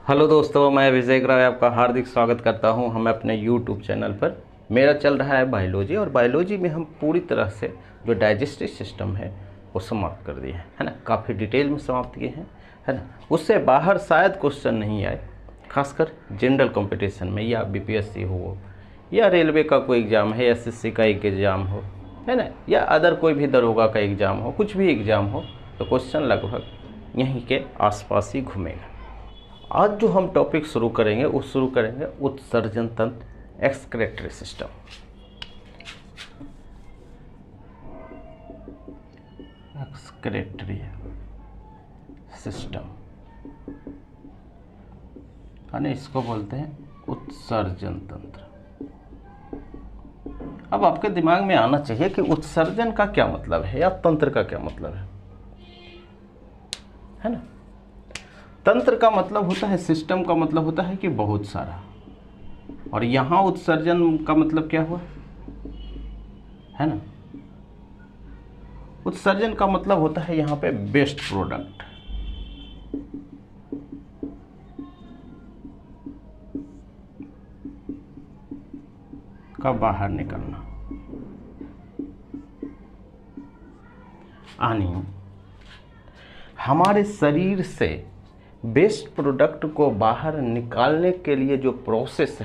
Hello दोस्तों, मैं विजय राय आपका हार्दिक स्वागत करता हूं। हम अपने यूट्यूब चैनल पर। मेरा चल रहा है बायोलॉजी, और बायोलॉजी में हम पूरी तरह से जो डाइजेस्टिव सिस्टम है वो समाप्त कर दिए हैं, है ना। काफ़ी डिटेल में समाप्त किए हैं, है ना। उससे बाहर शायद क्वेश्चन नहीं आए, खासकर जनरल कंपटीशन में, या बीपीएससी हो, या रेलवे का कोई एग्ज़ाम है, एसएससी का एक एग्ज़ाम हो, है ना, या अदर कोई भी दरोगा का एग्ज़ाम हो, कुछ भी एग्ज़ाम हो, तो क्वेश्चन लगभग यहीं के आसपास ही घूमेगा। आज जो हम टॉपिक शुरू करेंगे वो शुरू करेंगे उत्सर्जन तंत्र, एक्सक्रेटरी सिस्टम। एक्सक्रेटरी सिस्टम यानी इसको बोलते हैं उत्सर्जन तंत्र। अब आपके दिमाग में आना चाहिए कि उत्सर्जन का क्या मतलब है या तंत्र का क्या मतलब है ना। तंत्र का मतलब होता है, सिस्टम का मतलब होता है कि बहुत सारा, और यहां उत्सर्जन का मतलब क्या हुआ, है ना। उत्सर्जन का मतलब होता है यहां पे बेस्ट प्रोडक्ट, का बाहर निकलना। यानी हमारे शरीर से बेस्ट प्रोडक्ट को बाहर निकालने के लिए जो प्रोसेस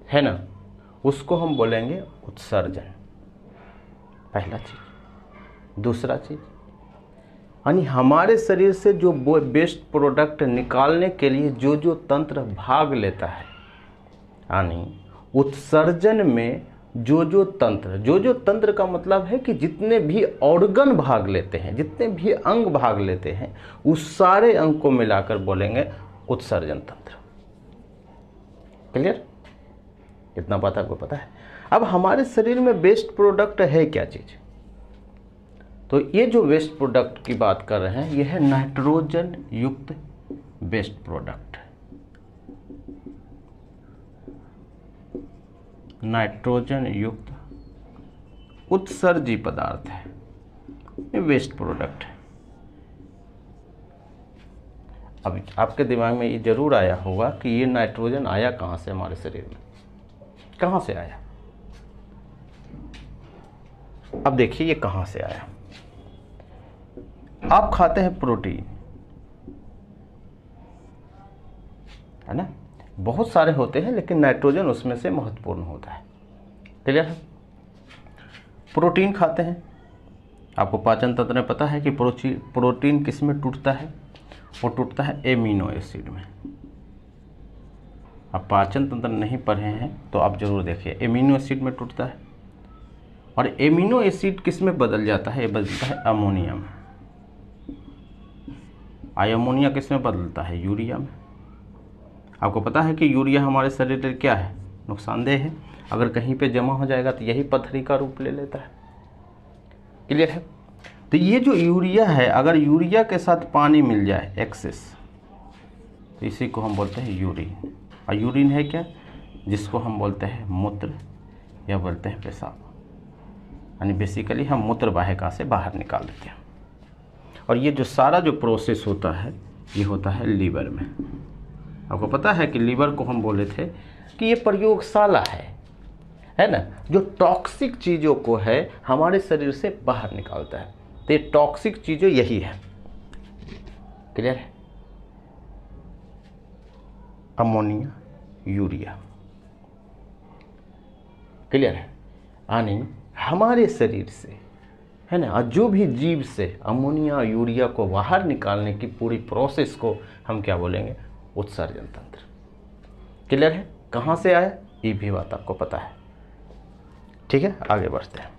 है ना, उसको हम बोलेंगे उत्सर्जन। पहला चीज। दूसरा चीज, यानी हमारे शरीर से जो बेस्ट प्रोडक्ट निकालने के लिए जो जो तंत्र भाग लेता है, यानी उत्सर्जन में जो जो तंत्र का मतलब है कि जितने भी ऑर्गन भाग लेते हैं, जितने भी अंग भाग लेते हैं, उस सारे अंग को मिलाकर बोलेंगे उत्सर्जन तंत्र। क्लियर? इतना बात आपको पता है। अब हमारे शरीर में वेस्ट प्रोडक्ट है क्या चीज? तो ये जो वेस्ट प्रोडक्ट की बात कर रहे हैं, यह है नाइट्रोजन युक्त वेस्ट प्रोडक्ट। नाइट्रोजन युक्त उत्सर्जी पदार्थ है, ये वेस्ट प्रोडक्ट है। अब आपके दिमाग में ये जरूर आया होगा कि ये नाइट्रोजन आया कहाँ से हमारे शरीर में, कहाँ से आया। अब देखिए ये कहाँ से आया। आप खाते हैं प्रोटीन, है ना, बहुत सारे होते हैं, लेकिन नाइट्रोजन उसमें से महत्वपूर्ण होता है। क्लियर है? प्रोटीन खाते हैं, आपको पाचन तंत्र में पता है कि प्रोटीन किस में टूटता है, वो टूटता है एमिनो एसिड में। आप पाचन तंत्र नहीं पढ़े हैं तो आप जरूर देखिए, एमिनो एसिड में टूटता है। और एमिनो एसिड किस में बदल जाता है? ये बदलता है अमोनिया में। अमोनिया किस में बदलता है? यूरिया में। आपको पता है कि यूरिया हमारे शरीर में क्या है? नुकसानदेह है। अगर कहीं पे जमा हो जाएगा तो यही पथरी का रूप ले लेता है। क्लियर है? तो ये जो यूरिया है, अगर यूरिया के साथ पानी मिल जाए एक्सेस, तो इसी को हम बोलते हैं यूरिन। और यूरिन है क्या? जिसको हम बोलते हैं मूत्र या बोलते हैं पेशाब। यानी बेसिकली हम मूत्र वाहिका से बाहर निकाल देते हैं। और ये जो सारा जो प्रोसेस होता है, ये होता है लीवर में। आपको पता है कि लीवर को हम बोले थे कि ये प्रयोगशाला है ना, जो टॉक्सिक चीज़ों को है हमारे शरीर से बाहर निकालता है। तो ये टॉक्सिक चीज़ें यही है। क्लियर है? Ammonia, urea. क्लियर है? यानी हमारे शरीर से, है ना, जो भी जीव से अमोनिया यूरिया को बाहर निकालने की पूरी प्रोसेस को हम क्या बोलेंगे? उत्सर्जन तंत्र। क्लियर है? कहाँ से आया ये भी बात आपको पता है। ठीक है, आगे बढ़ते हैं।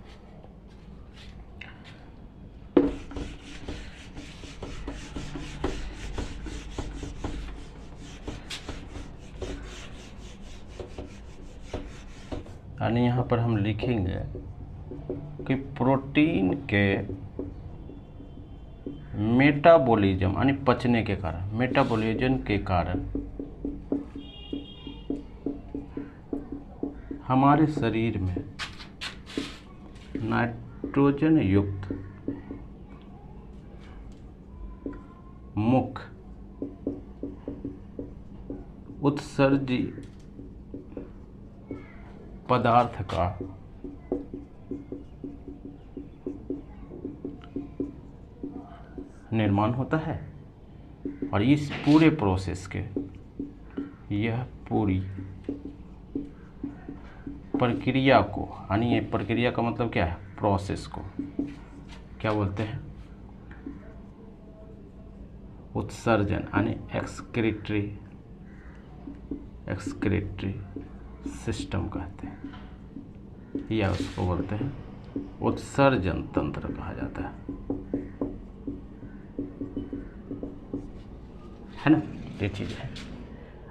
यानी यहाँ पर हम लिखेंगे कि प्रोटीन के मेटाबॉलिज्म, यानी पचने के कारण, मेटाबॉलिज्म के कारण हमारे शरीर में नाइट्रोजन युक्त मुख्य उत्सर्जी पदार्थ का निर्माण होता है और इस पूरे प्रोसेस के, यह पूरी प्रक्रिया को, यानी ये प्रक्रिया का मतलब क्या है, प्रोसेस को क्या बोलते हैं, उत्सर्जन यानी एक्सक्रीटरी सिस्टम कहते हैं, या उसको बोलते हैं उत्सर्जन तंत्र कहा जाता है ना। ये चीज़ है।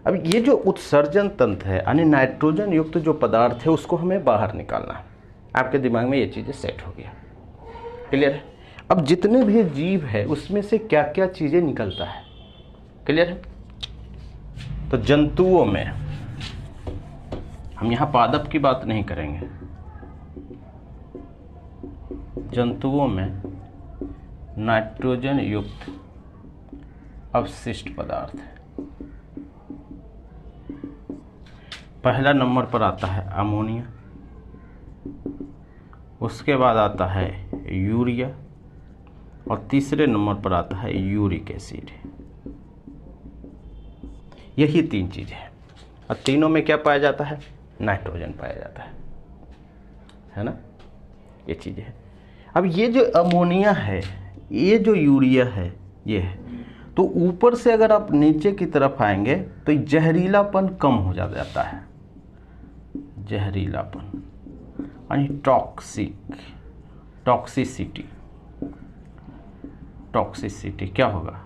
अब ये जो उत्सर्जन तंत्र है यानी नाइट्रोजन युक्त जो पदार्थ है उसको हमें बाहर निकालना है। आपके दिमाग में ये चीज़ें सेट हो गया, क्लियर है। अब जितने भी जीव है उसमें से क्या क्या चीज़ें निकलता है, क्लियर है। तो जंतुओं में, हम यहाँ पादप की बात नहीं करेंगे, जंतुओं में नाइट्रोजन युक्त अवशिष्ट पदार्थ है। पहला नंबर पर आता है अमोनिया, उसके बाद आता है यूरिया और तीसरे नंबर पर आता है यूरिक एसिड। यही तीन चीज़ें हैं और तीनों में क्या पाया जाता है, नाइट्रोजन पाया जाता है ना। ये चीज़ें हैं। अब ये जो अमोनिया है, ये जो यूरिया है, ये है, तो ऊपर से अगर आप नीचे की तरफ आएंगे तो जहरीलापन कम हो जाता है। जहरीलापन यानी टॉक्सिसिटी क्या होगा,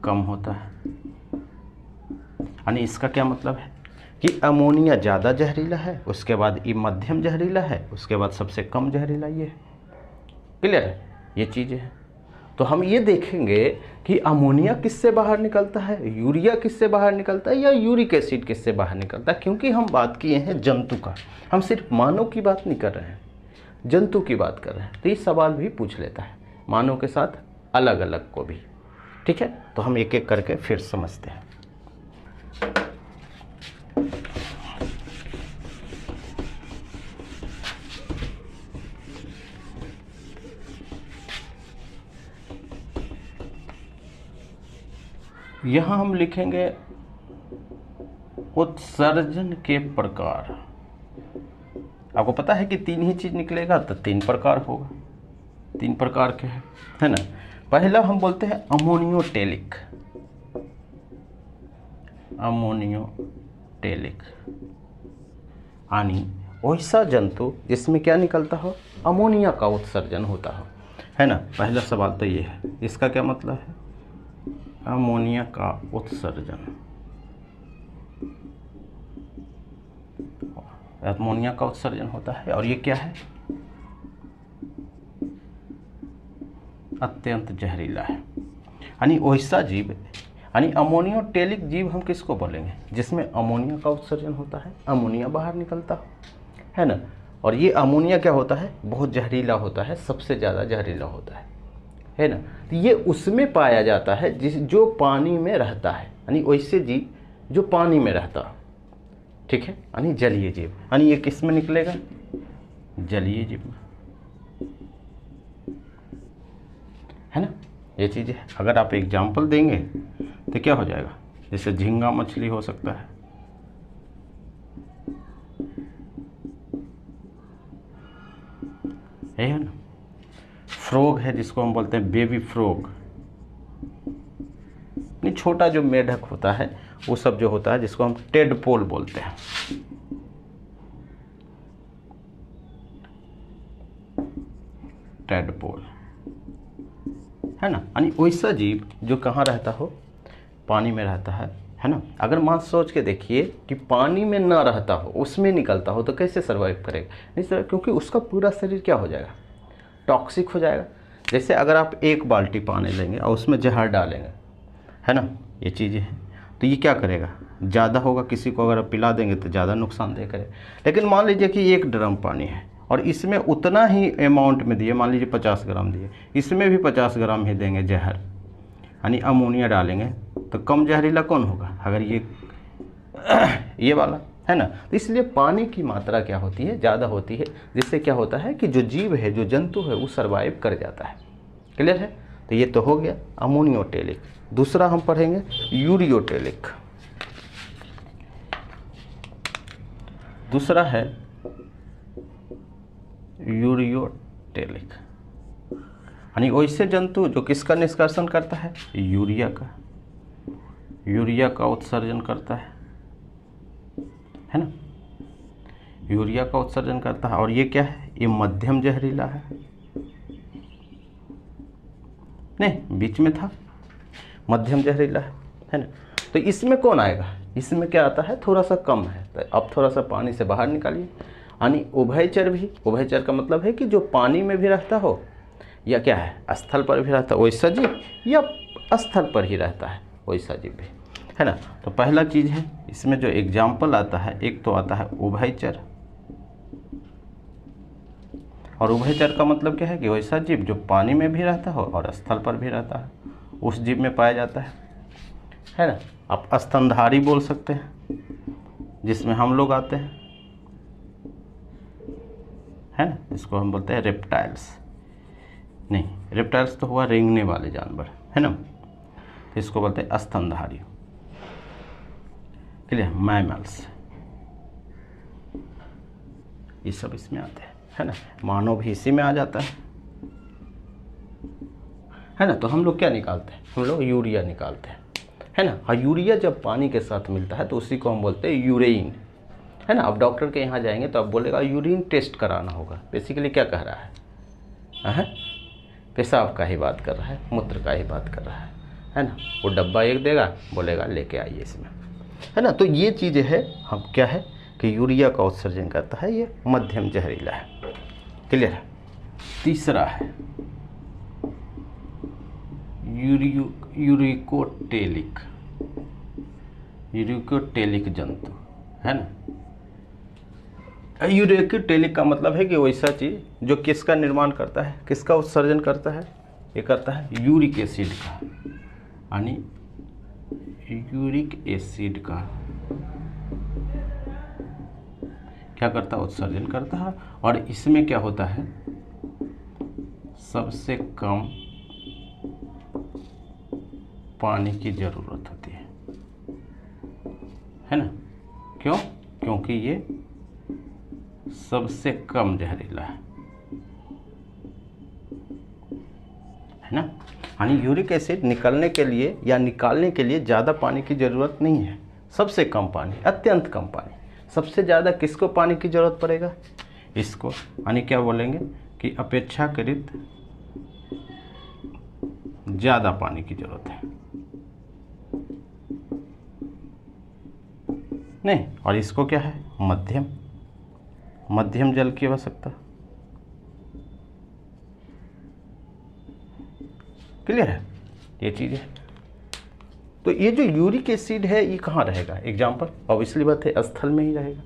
कम होता है। यानी इसका क्या मतलब है कि अमोनिया ज़्यादा जहरीला है, उसके बाद ये मध्यम जहरीला है, उसके बाद सबसे कम जहरीला ये है, क्लियर है। ये चीज़ें हैं। तो हम ये देखेंगे कि अमोनिया किससे बाहर निकलता है, यूरिया किससे बाहर निकलता है, या यूरिक एसिड किससे बाहर निकलता है। क्योंकि हम बात किए हैं जंतु का, हम सिर्फ मानव की बात नहीं कर रहे हैं, जंतु की बात कर रहे हैं। तो ये सवाल भी पूछ लेता है मानव के साथ अलग अलग को भी, ठीक है। तो हम एक एक करके फिर समझते हैं। यहाँ हम लिखेंगे उत्सर्जन के प्रकार। आपको पता है कि तीन ही चीज निकलेगा तो तीन प्रकार होगा, तीन प्रकार के हैं, है ना। पहला हम बोलते हैं अमोनियोटेलिक यानी वैसा जंतु जिसमें क्या निकलता हो, अमोनिया का उत्सर्जन होता हो, है ना। पहला सवाल तो ये है, इसका क्या मतलब है, अमोनिया का उत्सर्जन। अमोनिया का उत्सर्जन होता है और ये क्या है, अत्यंत जहरीला है। यानी वैसा जीव, यानी अमोनियोटेलिक जीव हम किसको बोलेंगे, जिसमें अमोनिया का उत्सर्जन होता है, अमोनिया बाहर निकलता है ना। और ये अमोनिया क्या होता है, बहुत जहरीला होता है, सबसे ज़्यादा जहरीला होता है ना। तो ये उसमें पाया जाता है जो पानी में रहता है, यानी वैसे जीव जो पानी में रहता है, ठीक है, यानी जलीय जीव। यानी ये किस में निकलेगा, जलीय जीव में, है ना। ये चीज़ है। अगर आप एग्जाम्पल देंगे तो क्या हो जाएगा, जैसे झींगा मछली हो सकता है ना। फ्रॉग है जिसको हम बोलते हैं बेबी फ्रॉग, नहीं छोटा जो मेढक होता है वो सब जो होता है, जिसको हम टेडपोल बोलते हैं, टेडपोल, है ना। यानी वैसा जीव जो कहाँ रहता हो, पानी में रहता है ना। अगर मान सोच के देखिए कि पानी में ना रहता हो, उसमें निकलता हो, तो कैसे सर्वाइव करेगा, नहीं सर, क्योंकि उसका पूरा शरीर क्या हो जाएगा, टॉक्सिक हो जाएगा। जैसे अगर आप एक बाल्टी पानी लेंगे और उसमें जहर डालेंगे, है ना, ये चीज़ें हैं, तो ये क्या करेगा, ज़्यादा होगा, किसी को अगर आप पिला देंगे तो ज़्यादा नुकसानदेह करेगा। लेकिन मान लीजिए कि एक ड्रम पानी है और इसमें उतना ही अमाउंट में दिए, मान लीजिए 50 ग्राम दिए, इसमें भी 50 ग्राम ही देंगे जहर, यानी अमोनिया डालेंगे, तो कम जहरीला कौन होगा, अगर ये ये वाला है ना। तो इसलिए पानी की मात्रा क्या होती है, ज़्यादा होती है, जिससे क्या होता है कि जो जीव है, जो जंतु है, वो सर्वाइव कर जाता है। क्लियर है। तो ये तो हो गया अमोनियोटेलिक। दूसरा हम पढ़ेंगे यूरियोटेलिक। दूसरा है यूरियोटेलिक, यानी वैसे जंतु जो किसका निष्कासन करता है, यूरिया का उत्सर्जन करता है ना, यूरिया का उत्सर्जन करता है। और ये क्या है, ये मध्यम जहरीला है, नहीं बीच में था, मध्यम जहरीला है ना। तो इसमें कौन आएगा, इसमें क्या आता है, थोड़ा सा कम है। तो अब थोड़ा सा पानी से बाहर निकालिए, यानी उभयचर भी, उभयचर का मतलब है कि जो पानी में भी रहता हो या क्या है स्थल पर भी रहता है वैसा जीव, या स्थल पर ही रहता है वैसा जीव भी, है ना। तो पहला चीज़ है इसमें जो एग्जाम्पल आता है, एक तो आता है उभयचर, और उभयचर का मतलब क्या है कि वैसा जीव जो पानी में भी रहता हो और स्थल पर भी रहता है, उस जीव में पाया जाता है ना। आप स्तनधारी बोल सकते हैं, जिसमें हम लोग आते हैं, है ना। इसको हम बोलते हैं रेप्टाइल्स, नहीं रेप्टाइल्स तो हुआ रेंगने वाले जानवर, है ना। इसको बोलते हैं स्तनधारी। क्लियर, मैमल्स, ये सब इसमें आते हैं, है ना। मानव भी इसी में आ जाता है ना। तो हम लोग क्या निकालते हैं, हम लोग यूरिया निकालते हैं, है ना। हाँ, यूरिया जब पानी के साथ मिलता है तो उसी को हम बोलते हैं यूरेइन, है ना। अब डॉक्टर के यहाँ जाएंगे तो अब बोलेगा यूरिन टेस्ट कराना होगा। बेसिकली क्या कह रहा है, पेशाब का ही बात कर रहा है, मूत्र का ही बात कर रहा है ना। वो डब्बा एक देगा, बोलेगा लेके आइए इसमें, है ना। तो ये चीज़ है, हम क्या है कि यूरिया का उत्सर्जन करता है, ये मध्यम जहरीला है। क्लियर है। तीसरा है यूरिकोटेलिक, यूरिकोटेलिक जंतु, है ना। यूरिकोटेलिक का मतलब है कि वैसा चीज़ जो किसका निर्माण करता है, किसका उत्सर्जन करता है, ये करता है यूरिक एसिड का, यानी यूरिक एसिड का क्या करता है, उत्सर्जन करता है। और इसमें क्या होता है, सबसे कम पानी की ज़रूरत होती है ना। क्यों, क्योंकि ये सबसे कम जहरीला है ना। यानी यूरिक एसिड निकलने के लिए या निकालने के लिए ज़्यादा पानी की ज़रूरत नहीं है, सबसे कम पानी, अत्यंत कम पानी। सबसे ज़्यादा किसको पानी की ज़रूरत पड़ेगा, इसको, यानी क्या बोलेंगे कि अपेक्षाकृत ज़्यादा पानी की ज़रूरत है, नहीं। और इसको क्या है, मध्यम जल की आवश्यकता। क्लियर है, ये चीज़ है। तो ये जो यूरिक एसिड है ये कहाँ रहेगा, एग्जाम्पल ऑब्वियसली बात है स्थल में ही रहेगा,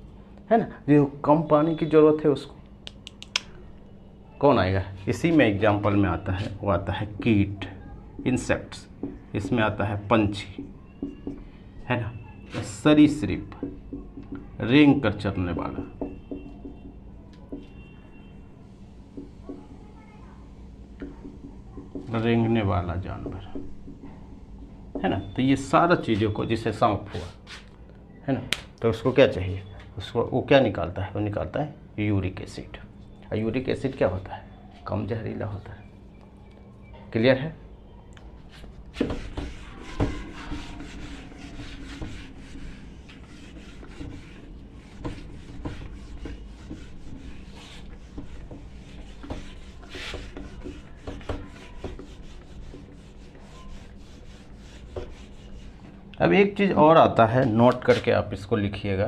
है ना। जो कम पानी की ज़रूरत है उसको कौन आएगा, इसी में एग्जाम्पल में आता है, वो आता है कीट, इंसेक्ट्स, इसमें आता है पंछी, है ना, सरीसृप, रेंग कर चलने वाला, रेंगने वाला जानवर, है ना। तो ये सारा चीज़ों को, जिसे सांप हुआ, है ना, तो उसको क्या चाहिए, उसको वो क्या निकालता है, वो निकालता है यूरिक एसिड। और यूरिक एसिड क्या होता है, कम जहरीला होता है। क्लियर है। अब एक चीज़ और आता है, नोट करके आप इसको लिखिएगा,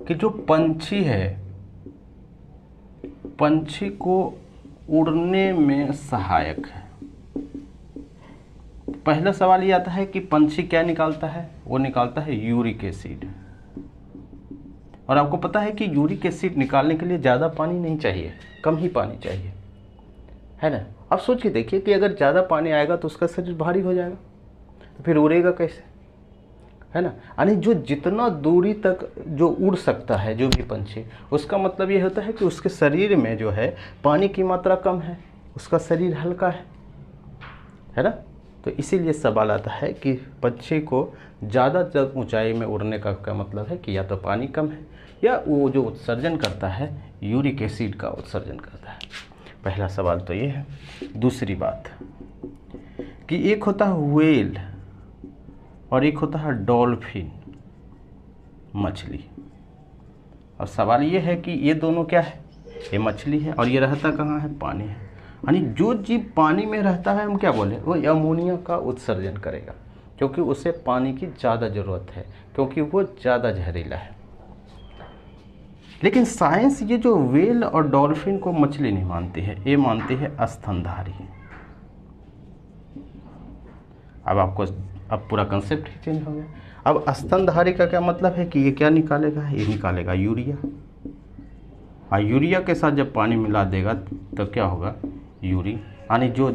कि जो पंछी है, पंछी को उड़ने में सहायक है। पहला सवाल ये आता है कि पंछी क्या निकालता है, वो निकालता है यूरिक एसिड। और आपको पता है कि यूरिक एसिड निकालने के लिए ज़्यादा पानी नहीं चाहिए, कम ही पानी चाहिए, है ना। अब सोच के देखिए कि अगर ज़्यादा पानी आएगा तो उसका शरीर भारी हो जाएगा, तो फिर उड़ेगा कैसे, है ना। यानी जो जितना दूरी तक जो उड़ सकता है जो भी पंछी, उसका मतलब ये होता है कि उसके शरीर में जो है पानी की मात्रा कम है, उसका शरीर हल्का है ना। तो इसीलिए सवाल आता है कि पंछी को ज़्यादा तक ऊंचाई में उड़ने का क्या मतलब है कि या तो पानी कम है या वो जो उत्सर्जन करता है यूरिक एसिड का उत्सर्जन करता है। पहला सवाल तो ये है। दूसरी बात कि एक होता है व्हेल और एक होता है डॉल्फिन मछली। और सवाल ये है कि ये दोनों क्या है, ये मछली है और ये रहता कहाँ है, पानी है। यानी जो जीव पानी में रहता है हम क्या बोले, वो अमोनिया का उत्सर्जन करेगा क्योंकि उसे पानी की ज़्यादा ज़रूरत है, क्योंकि वो ज़्यादा जहरीला है। लेकिन साइंस ये जो व्हेल और डॉल्फिन को मछली नहीं मानती है, ये मानती है स्तनधारी। अब आपको अब पूरा कंसेप्ट ही चेंज हो गया। अब स्तनधारी का क्या मतलब है कि ये क्या निकालेगा, ये निकालेगा यूरिया। और यूरिया के साथ जब पानी मिला देगा तो क्या होगा, यूरिन। यानी जो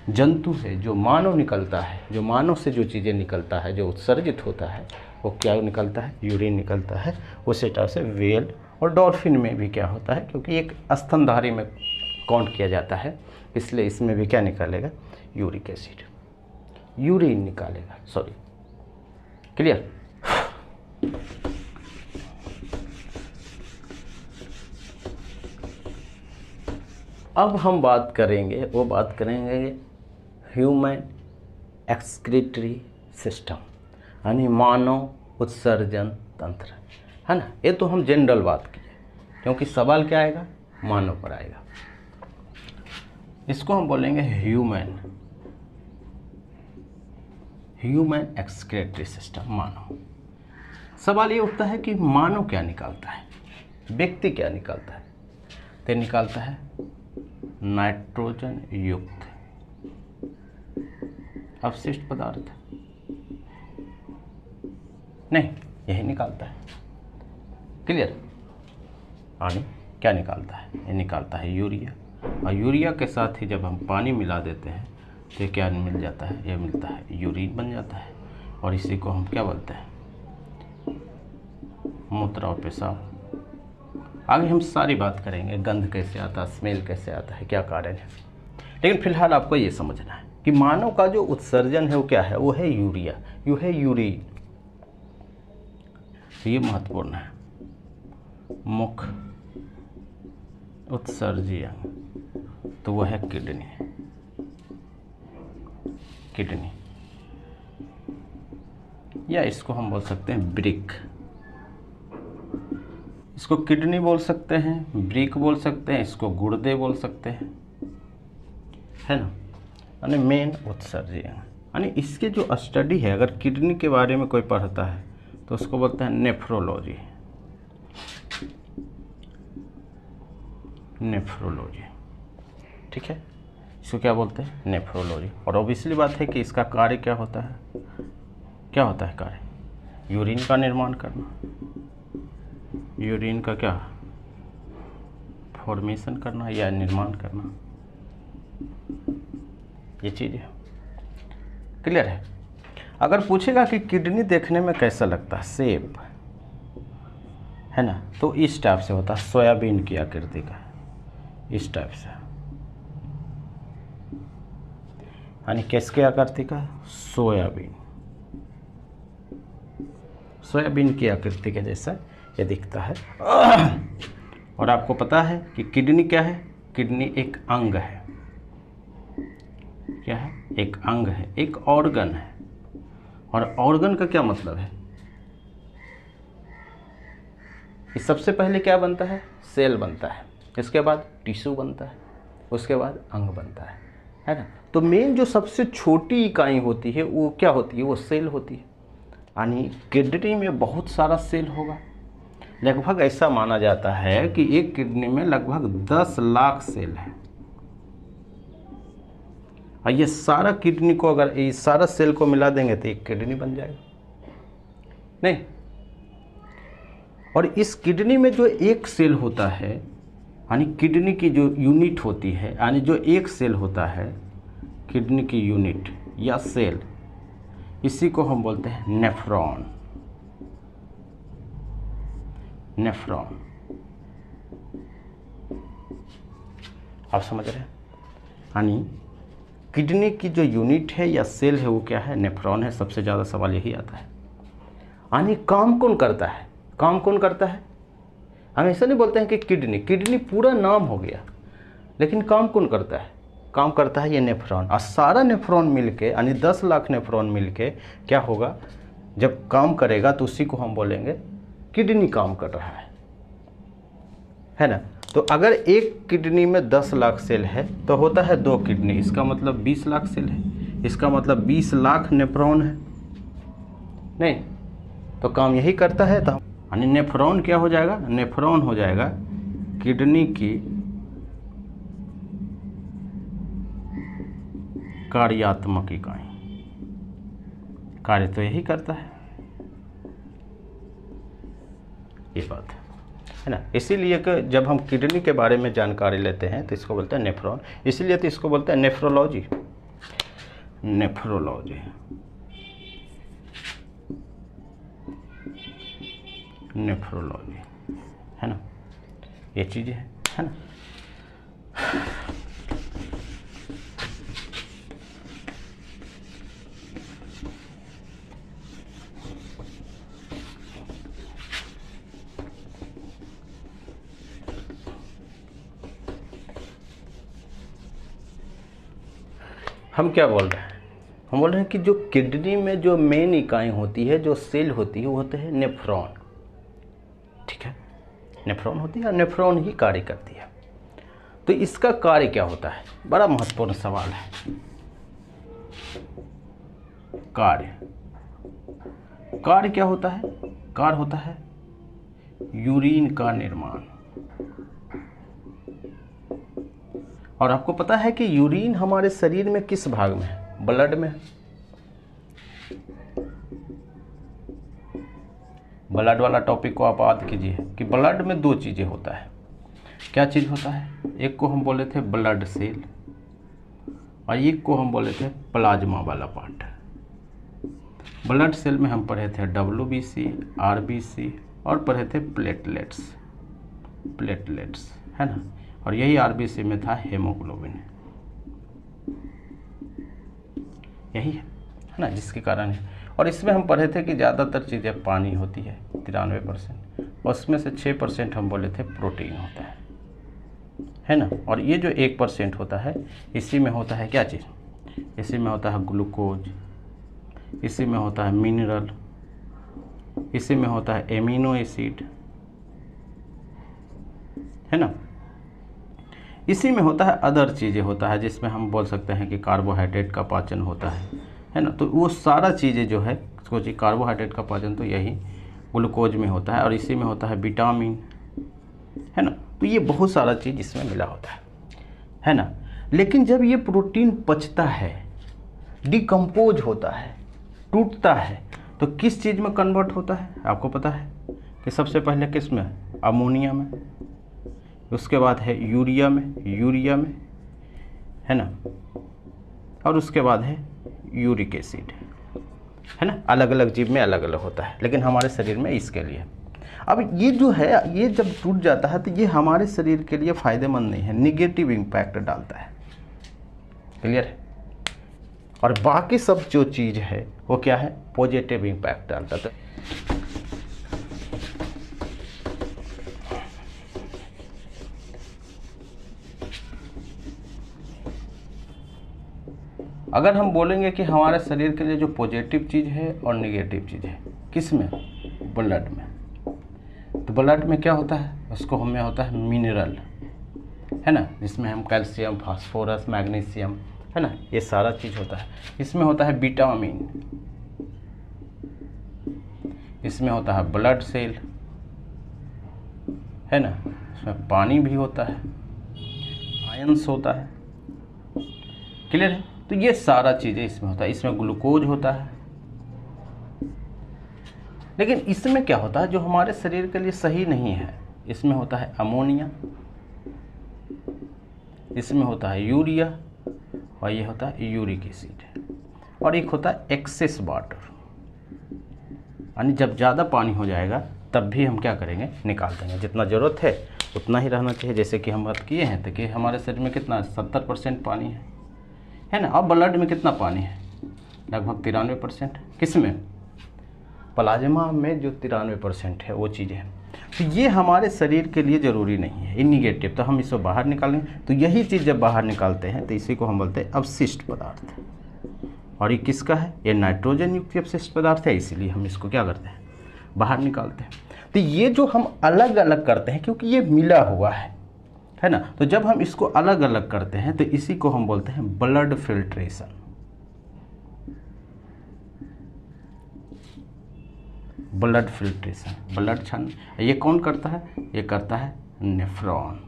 जंतु है, जो मानव निकलता है, जो मानव से जो चीज़ें निकलता है, जो उत्सर्जित होता है, वो क्या निकलता है, यूरिन निकलता है। उसी तरह से व्हेल और डॉल्फिन में भी क्या होता है, क्योंकि एक स्तनधारी में काउंट किया जाता है, इसलिए इसमें भी क्या निकालेगा, यूरिक एसिड, यूरिन निकालेगा। Sorry, clear. अब हम बात करेंगे, वो बात करेंगे ह्यूमन एक्सक्रीटरी सिस्टम, यानी मानव उत्सर्जन तंत्र, है ना। ये तो हम जनरल बात किए, क्योंकि सवाल क्या आएगा, मानव पर आएगा। इसको हम बोलेंगे ह्यूमन एक्सक्रीटरी सिस्टम, मानव। सवाल ये उठता है कि मानव क्या निकालता है, व्यक्ति क्या निकालता है। तो निकालता है नाइट्रोजन युक्त अवशिष्ट पदार्थ, नहीं यही निकालता है, क्लियर। यानी क्या निकालता है, ये निकालता है यूरिया। और यूरिया के साथ ही जब हम पानी मिला देते हैं तो ये क्या मिल जाता है, ये मिलता है यूरिन बन जाता है। और इसी को हम क्या बोलते हैं, मूत्र और पेशाब। आगे हम सारी बात करेंगे, गंध कैसे आता है, स्मेल कैसे आता है, क्या कारण है। लेकिन फिलहाल आपको ये समझना है कि मानव का जो उत्सर्जन है वो क्या है, वो है यूरिया, यू है यूरिन। तो ये महत्वपूर्ण है। मुख्य उत्सर्जन तो वह है किडनी, या इसको हम बोल सकते हैं ब्रिक। इसको किडनी बोल सकते हैं, ब्रिक बोल सकते हैं, इसको गुर्दे बोल सकते हैं, है ना। यानी मेन उत्सर्जन, यानी इसके जो स्टडी है, अगर किडनी के बारे में कोई पढ़ता है तो उसको बोलते हैं नेफ्रोलॉजी, ठीक है। इसको क्या बोलते हैं, नेफ्रोलॉजी। और ऑब्वियसली बात है कि इसका कार्य क्या होता है, कार्य, यूरिन का निर्माण करना, यूरिन का क्या फॉर्मेशन करना या निर्माण करना, ये चीज़ है, क्लियर है। अगर पूछेगा कि किडनी देखने में कैसा लगता है, शेप, है ना, तो इस टाइप से होता है, सोयाबीन की आकृति का, इस टाइप से। यानी किसके आकृति का, सोयाबीन की आकृति के जैसा ये दिखता है। और आपको पता है कि किडनी क्या है, किडनी एक अंग है, क्या है, एक अंग है, एक ऑर्गन है। और ऑर्गन का क्या मतलब है, इस सबसे पहले क्या बनता है, सेल बनता है, इसके बाद टिश्यू बनता है, उसके बाद अंग बनता है ना। तो मेन जो सबसे छोटी इकाई होती है वो क्या होती है, वो सेल होती है। यानी किडनी में बहुत सारा सेल होगा, लगभग ऐसा माना जाता है कि एक किडनी में लगभग 10 लाख सेल है। और ये सारा किडनी को, अगर ये सारा सेल को मिला देंगे तो एक किडनी बन जाएगा, नहीं। और इस किडनी में जो एक सेल होता है, यानी किडनी की जो यूनिट होती है, यानी जो एक सेल होता है, किडनी की यूनिट या सेल, इसी को हम बोलते हैं नेफ्रॉन। नेफ्रॉन। आप समझ रहे हैं? यानी किडनी की जो यूनिट है या सेल है वो क्या है? नेफ्रॉन है। सबसे ज़्यादा सवाल यही आता है। यानी काम कौन करता है? काम कौन करता है? हम ऐसा नहीं बोलते हैं कि किडनी, किडनी पूरा नाम हो गया, लेकिन काम कौन करता है? काम करता है ये नेफ्रॉन। और सारा नेफ्रॉन मिलके, यानी 10 लाख नेफ्रॉन मिलके क्या होगा? जब काम करेगा तो उसी को हम बोलेंगे किडनी काम कर रहा है ना? तो अगर एक किडनी में 10 लाख सेल है तो होता है 2 किडनी, इसका मतलब 20 लाख सेल है, इसका मतलब 20 लाख नेफ्रॉन है। नहीं तो काम यही करता है। तो यानी नेफ्रॉन क्या हो जाएगा? नेफ्रॉन हो जाएगा किडनी की कार्यात्मक इकाई। कार्य तो यही करता है, ये बात है ना। इसीलिए कि जब हम किडनी के बारे में जानकारी लेते हैं तो इसको बोलते हैं नेफ्रॉन। इसीलिए तो इसको बोलते हैं नेफ्रोलॉजी। नेफ्रोलॉजी, नेफ्रोलॉजी है ना, ये चीज़ें है ना। हम क्या बोल रहे हैं? हम बोल रहे हैं कि जो किडनी में जो मेन इकाई होती है, जो सेल होती है, वो होते हैं नेफ्रॉन। ठीक है, नेफ्रॉन होती है और नेफ्रॉन ही कार्य करती है। तो इसका कार्य क्या होता है? बड़ा महत्वपूर्ण सवाल है। कार्य क्या होता है? कार्य होता है यूरिन का निर्माण। और आपको पता है कि यूरिन हमारे शरीर में किस भाग में है? ब्लड में। ब्लड वाला टॉपिक को आप याद कीजिए कि ब्लड में 2 चीज़ें होता है। क्या चीज़ होता है? एक को हम बोले थे ब्लड सेल और एक को हम बोले थे प्लाज्मा वाला पार्ट। ब्लड सेल में हम पढ़े थे WBC, RBC और पढ़े थे प्लेटलेट्स है ना। और यही RBC में था हेमोग्लोबिन, यही है ना, जिसके कारण है। और इसमें हम पढ़े थे कि ज़्यादातर चीज़ें पानी होती है 93%, और उसमें से 6% हम बोले थे प्रोटीन होता है ना। और ये जो 1% होता है, इसी में होता है क्या चीज़? इसी में होता है ग्लूकोज, इसी में होता है मिनरल, इसी में होता है एमिनो एसिड, है ना। इसी में होता है अदर चीज़ें होता है, जिसमें हम बोल सकते हैं कि कार्बोहाइड्रेट का पाचन होता है ना। तो वो सारा चीज़ें जो है, सोचिए कार्बोहाइड्रेट का पाचन तो यही ग्लूकोज में होता है, और इसी में होता है विटामिन, है ना। तो ये बहुत सारा चीज़ इसमें मिला होता है ना। लेकिन जब ये प्रोटीन पचता है, डिकम्पोज होता है, टूटता है, तो किस चीज़ में कन्वर्ट होता है? आपको पता है कि सबसे पहले किस में? अमोनिया में, उसके बाद है यूरिया में, है ना, और उसके बाद है यूरिक एसिड, है ना। अलग अलग जीव में अलग अलग होता है, लेकिन हमारे शरीर में इसके लिए। अब ये जो है, ये जब टूट जाता है तो ये हमारे शरीर के लिए फ़ायदेमंद नहीं है, निगेटिव इम्पैक्ट डालता है। क्लियर है? और बाकी सब जो चीज़ है वो क्या है? पॉजिटिव इम्पैक्ट डालता है। अगर हम बोलेंगे कि हमारे शरीर के लिए जो पॉजिटिव चीज़ है और नेगेटिव चीज़ है, किस में? ब्लड में। तो ब्लड में क्या होता है? उसको हमें होता है मिनरल, है ना, जिसमें हम कैल्शियम, फास्फोरस, मैग्नीशियम, है ना, ये सारा चीज़ होता है। इसमें होता है विटामिन, इसमें होता है ब्लड सेल, है ना, इसमें पानी भी होता है, आयंस होता है। क्लियर है? तो ये सारा चीज़ें इसमें होता है। इसमें ग्लूकोज होता है। लेकिन इसमें क्या होता है जो हमारे शरीर के लिए सही नहीं है? इसमें होता है अमोनिया, इसमें होता है यूरिया, और ये होता है यूरिक एसिड, और एक होता है एक्सेस वाटर। यानी जब ज़्यादा पानी हो जाएगा तब भी हम क्या करेंगे, निकाल देंगे। जितना ज़रूरत है उतना ही रहना चाहिए। जैसे कि हम बात किए हैं तो कि हमारे शरीर में कितना 70% पानी है ना। अब ब्लड में कितना पानी है, लगभग 93%। किस में, प्लाज्मा में जो 93% है वो चीज़ें हैं। तो ये हमारे शरीर के लिए ज़रूरी नहीं है, इनिगेटिव, तो हम इसको बाहर निकालेंगे। तो यही चीज़ जब बाहर निकालते हैं तो इसी को हम बोलते हैं अवशिष्ट पदार्थ। और ये किसका है, ये नाइट्रोजन युक्त अवशिष्ट पदार्थ है, इसीलिए हम इसको क्या करते हैं, बाहर निकालते हैं। तो ये जो हम अलग अलग करते हैं क्योंकि ये मिला हुआ है ना, तो जब हम इसको अलग अलग करते हैं तो इसी को हम बोलते हैं blood filtration. Blood filtration, blood छान, ये कौन करता है, ये करता है नेफ्रॉन।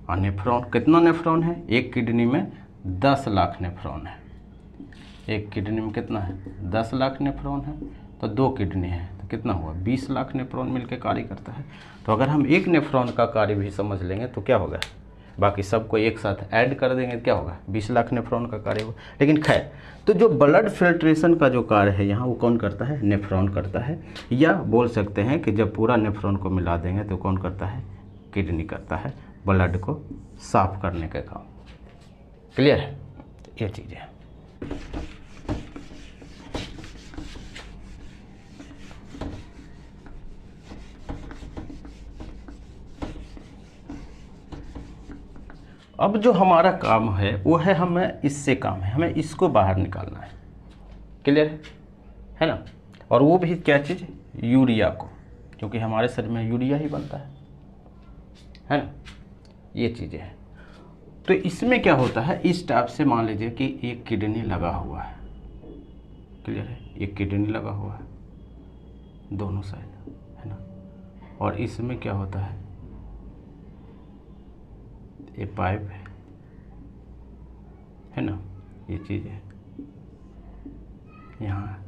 और नेफ्रॉन, कितना नेफ्रॉन है, एक किडनी में 10 लाख नेफ्रॉन है। एक किडनी में कितना है, 10 लाख नेफ्रॉन है। तो 2 किडनी है तो कितना हुआ, 20 लाख नेफ्रॉन मिलकर कार्य करता है। तो अगर हम एक नेफ्रॉन का कार्य भी समझ लेंगे तो क्या होगा, बाकी सबको एक साथ ऐड कर देंगे तो क्या होगा, 20 लाख नेफ्रॉन का कार्य होगा। लेकिन खैर, तो जो ब्लड फिल्ट्रेशन का जो कार्य है यहाँ वो कौन करता है, नेफ्रॉन करता है। या बोल सकते हैं कि जब पूरा नेफ्रॉन को मिला देंगे तो कौन करता है, किडनी करता है, ब्लड को साफ करने का काम। क्लियर है, ये चीज़ है। अब जो हमारा काम है वो है, हमें इससे काम है, हमें इसको बाहर निकालना है। क्लियर है ना। और वो भी क्या चीज़, यूरिया को, क्योंकि हमारे शरीर में यूरिया ही बनता है ना, ये चीज़ें हैं। तो इसमें क्या होता है, इस टाइप से मान लीजिए कि एक किडनी लगा हुआ है। क्लियर है, एक किडनी लगा हुआ है दोनों साइड, है ना। और इसमें क्या होता है, ये पाइप है ना, ये चीज़ है यहाँ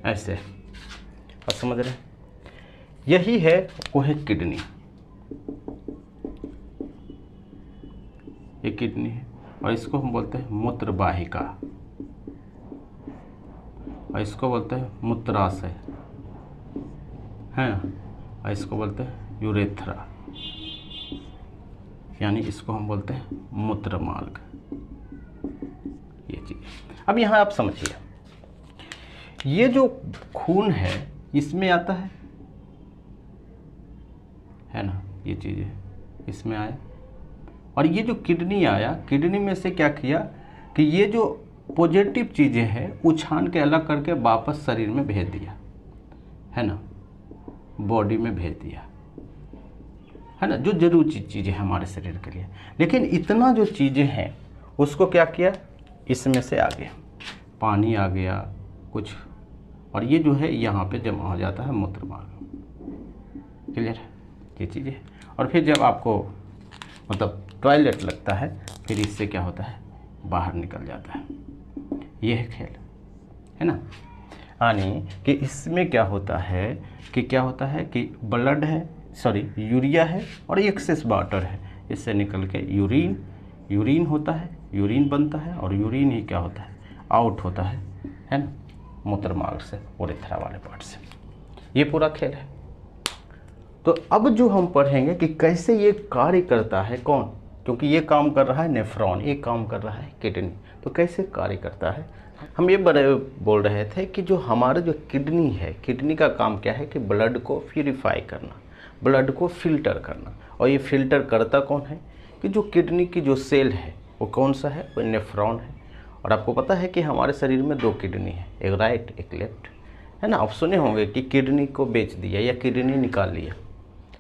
ऐसे, और समझ रहे, यही है वो है किडनी। ये किडनी है और इसको हम बोलते हैं मूत्र वाहिका, और इसको बोलते हैं मूत्राशय, है ना, और इसको बोलते हैं यूरेथ्रा, यानी इसको हम बोलते हैं मूत्र मार्ग, ये चीज़। अब यहाँ आप समझिए, ये जो खून है इसमें आता है ना, ये चीज़ें इसमें आया। और ये जो किडनी आया, किडनी में से क्या किया कि ये जो पॉजिटिव चीज़ें हैं वो छान के अलग करके वापस शरीर में भेज दिया, है ना, बॉडी में भेज दिया, है ना, जो जरूरी चीज़ें हैं हमारे शरीर के लिए। लेकिन इतना जो चीज़ें हैं उसको क्या किया, इसमें से आ गया, पानी आ गया कुछ, और ये जो है यहाँ पे जमा हो जाता है मूत्र मार्ग। क्लियर है, ये चीज़ें। और फिर जब आपको मतलब टॉयलेट लगता है, फिर इससे क्या होता है, बाहर निकल जाता है। ये है खेल, है ना। यानी कि इसमें क्या होता है कि ब्लड है, सॉरी यूरिया है, और एक्सेस वाटर है, इससे निकल के यूरिन होता है, यूरिन बनता है, और यूरिन ही क्या होता है, आउट होता है ना, मूत्र मार्ग से, यूरेथ्रा वाले पार्ट से। ये पूरा खेल है। तो अब जो हम पढ़ेंगे कि कैसे ये कार्य करता है, कौन, क्योंकि ये काम कर रहा है नेफ्रॉन, ये काम कर रहा है किडनी, तो कैसे कार्य करता है। हम ये बोल रहे थे कि जो हमारा जो किडनी है, किडनी का काम क्या है कि ब्लड को प्यूरिफाई करना, ब्लड को फिल्टर करना। और ये फिल्टर करता कौन है कि जो किडनी की जो सेल है वो कौन सा है, वो नेफ्रॉन है। और आपको पता है कि हमारे शरीर में 2 किडनी है, एक राइट एक लेफ्ट, है ना। आप सुने होंगे कि किडनी को बेच दिया या किडनी निकाल लिया,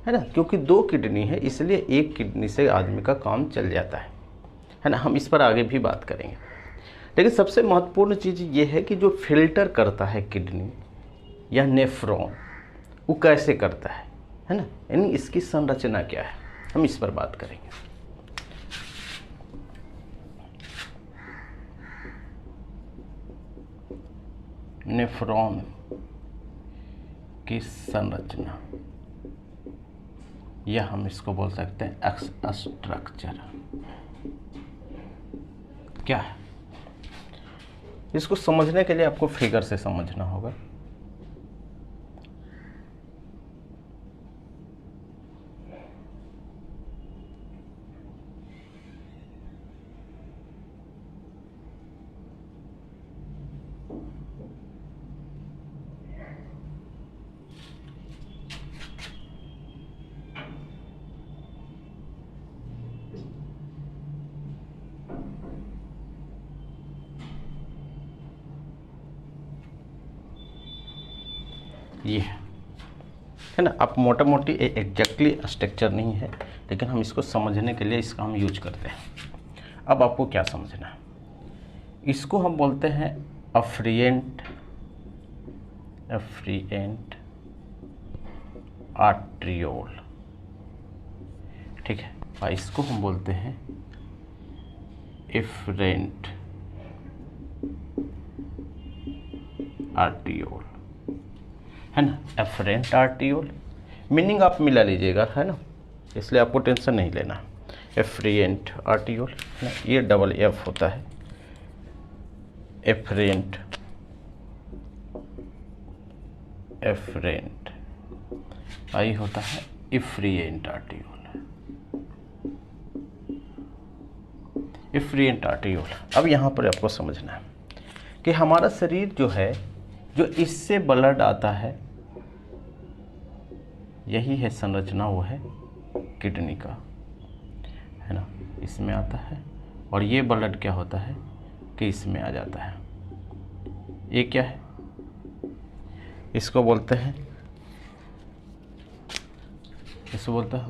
है ना, क्योंकि 2 किडनी है इसलिए एक किडनी से आदमी का काम चल जाता है ना। हम इस पर आगे भी बात करेंगे। लेकिन सबसे महत्वपूर्ण चीज़ ये है कि जो फिल्टर करता है किडनी या नेफ्रॉन, वो कैसे करता है ना, यानी इसकी संरचना क्या है, हम इस पर बात करेंगे। नेफ्रॉन की संरचना, या हम इसको बोल सकते हैं स्ट्रक्चर क्या है। इसको समझने के लिए आपको फिगर से समझना होगा। ये है ना, आप मोटा मोटी एग्जैक्टली स्ट्रक्चर नहीं है, लेकिन हम इसको समझने के लिए इसका हम यूज करते हैं। अब आपको क्या समझना है, इसको हम बोलते हैं अफ्रिएंट आर्ट्रियोल, ठीक है। और इसको हम बोलते हैं एफरेंट आर्ट्रियोल, है ना। एफरेंट आर्ट्रियोल मीनिंग आप मिला लीजिएगा, है ना, इसलिए आपको टेंशन नहीं लेना। एफरेंट आर्ट्रियोल, ये डबल एफ होता है, एफरेंट आई होता है इफ्रिएंट आर्ट्रियोल। इफ्रिएंट आर्ट्रियोल। अब यहाँ पर आपको समझना है कि हमारा शरीर जो है, जो इससे ब्लड आता है, यही है संरचना, वो है किडनी का, है ना, इसमें आता है। और ये ब्लड क्या होता है कि इसमें आ जाता है। ये क्या है, इसको बोलते हैं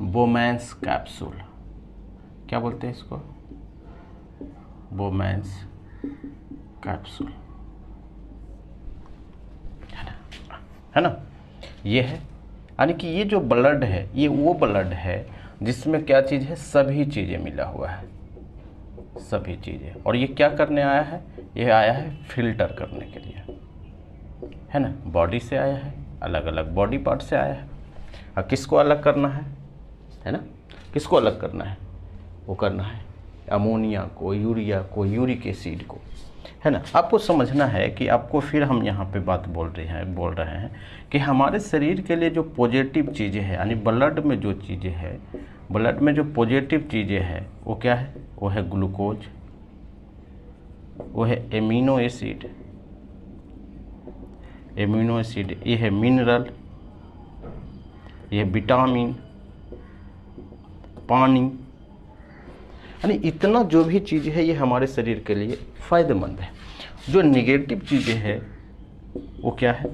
बोमैन्स कैप्सूल। क्या बोलते हैं इसको, बोमैन्स कैप्सूल, है ना। ये है, यानी कि ये जो ब्लड है, ये वो ब्लड है जिसमें क्या चीज़ है, सभी चीज़ें मिला हुआ है, सभी चीज़ें। और ये क्या करने आया है, ये आया है फिल्टर करने के लिए, है ना। बॉडी से आया है, अलग अलग बॉडी पार्ट से आया है। और किसको अलग करना है ना, किसको अलग करना है, वो करना है अमोनिया को, यूरिया को, यूरिक एसिड को, है ना। आपको समझना है कि आपको फिर हम यहाँ पे बात बोल रहे हैं कि हमारे शरीर के लिए जो पॉजिटिव चीज़ें हैं, यानी ब्लड में जो चीज़ें हैं, ब्लड में जो पॉजिटिव चीज़ें हैं, वो क्या है, वो है ग्लूकोज, वो है एमिनो एसिड, ये है मिनरल, ये है विटामिन, पानी, यानी इतना जो भी चीज़ है ये हमारे शरीर के लिए फ़ायदेमंद है। जो निगेटिव चीज़ें हैं वो क्या है,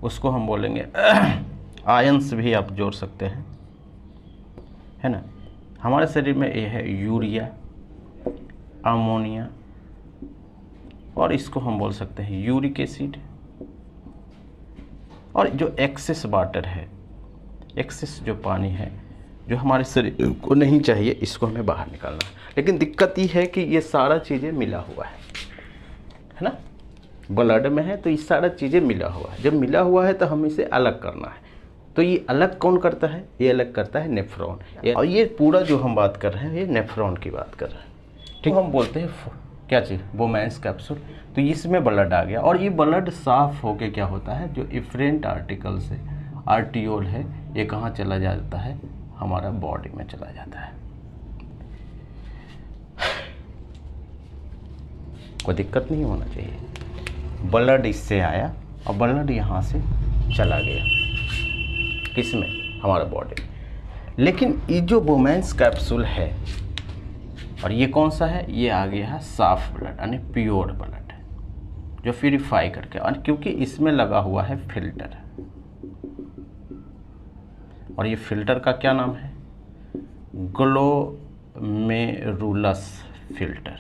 उसको हम बोलेंगे आयंस भी आप जोड़ सकते हैं, है ना। हमारे शरीर में ये है यूरिया, अमोनिया, और इसको हम बोल सकते हैं यूरिक एसिड। और जो एक्सेस वाटर है, एक्सेस जो पानी है, जो हमारे शरीर को नहीं चाहिए, इसको हमें बाहर निकालना है। लेकिन दिक्कत ये है कि ये सारा चीज़ें मिला हुआ है ना, ब्लड में है तो ये सारा चीज़ें मिला हुआ है। जब मिला हुआ है तो हम इसे अलग करना है। तो ये अलग कौन करता है, ये अलग करता है नेफ्रॉन। और ये पूरा जो हम बात कर रहे हैं, ये नेफ्रॉन की बात कर रहे हैं, ठीक। हम बोलते हैं क्या चीज़, बोमैन्स कैप्सूल। तो इसमें ब्लड आ गया, और ये ब्लड साफ होके क्या होता है, जो इफरेंट आर्टिकल से आर्टियोल है, ये कहाँ चला जाता है, हमारा बॉडी में चला जाता है। कोई दिक्कत नहीं होना चाहिए। ब्लड इससे आया और ब्लड यहाँ से चला गया, किसमें, हमारा बॉडी में। लेकिन ये जो बोमैन्स कैप्सूल है, और ये कौन सा है, ये आ गया है साफ ब्लड, यानी प्योर ब्लड, जो प्यूरिफाई करके, और क्योंकि इसमें लगा हुआ है फिल्टर, और ये फिल्टर का क्या नाम है, ग्लोमेरुलस फिल्टर,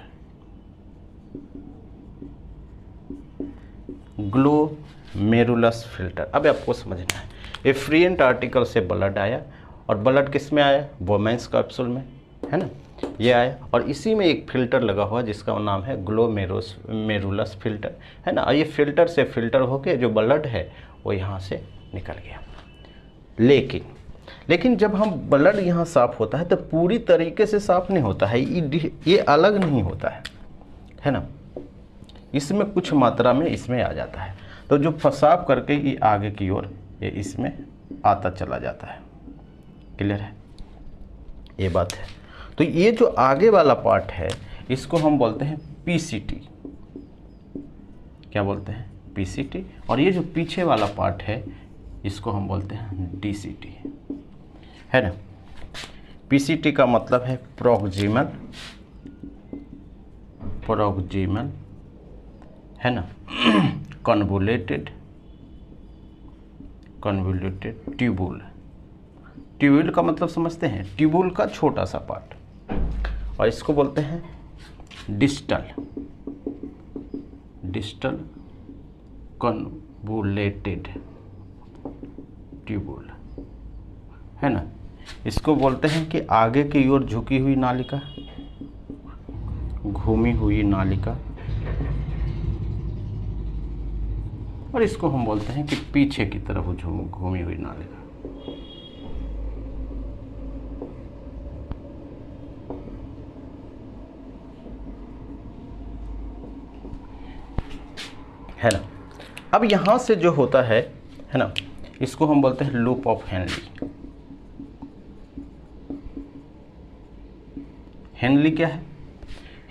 ग्लोमेरुलस फिल्टर। अब आपको समझना है, एफ्रिएंट आर्टिकल से ब्लड आया, और ब्लड किस में आया, बोमैन्स कैप्सूल में, है ना, ये आया। और इसी में एक फिल्टर लगा हुआ जिसका नाम है ग्लोमेरुलस फिल्टर, है ना। और ये फिल्टर से फिल्टर होके जो ब्लड है वो यहाँ से निकल गया। लेकिन जब हम ब्लड यहाँ साफ़ होता है तो पूरी तरीके से साफ़ नहीं होता है, ये अलग नहीं होता है, है ना, इसमें कुछ मात्रा में इसमें आ जाता है। तो जो पेशाब करके ये आगे की ओर ये इसमें आता चला जाता है। क्लियर है, ये बात है। तो ये जो आगे वाला पार्ट है इसको हम बोलते हैं पीसीटी। क्या बोलते हैं? पीसीटी। और ये जो पीछे वाला पार्ट है इसको हम बोलते हैं डीसीटी, है ना। पीसीटी का मतलब है प्रोक्सिमल, है ना, कन्वोल्यूटेड ट्यूबुल। ट्यूबुल का मतलब समझते हैं, ट्यूबुल का छोटा सा पार्ट। और इसको बोलते हैं डिस्टल कन्वोल्यूटेड ट्यूबुल, है ना। इसको बोलते हैं कि आगे की ओर झुकी हुई नालिका, घूमी हुई नालिका। और इसको हम बोलते हैं कि पीछे की तरफ घूमी हुई नालिका। है ना। अब यहां से जो होता है ना, इसको हम बोलते हैं लूप ऑफ हेनली। हेनली क्या है?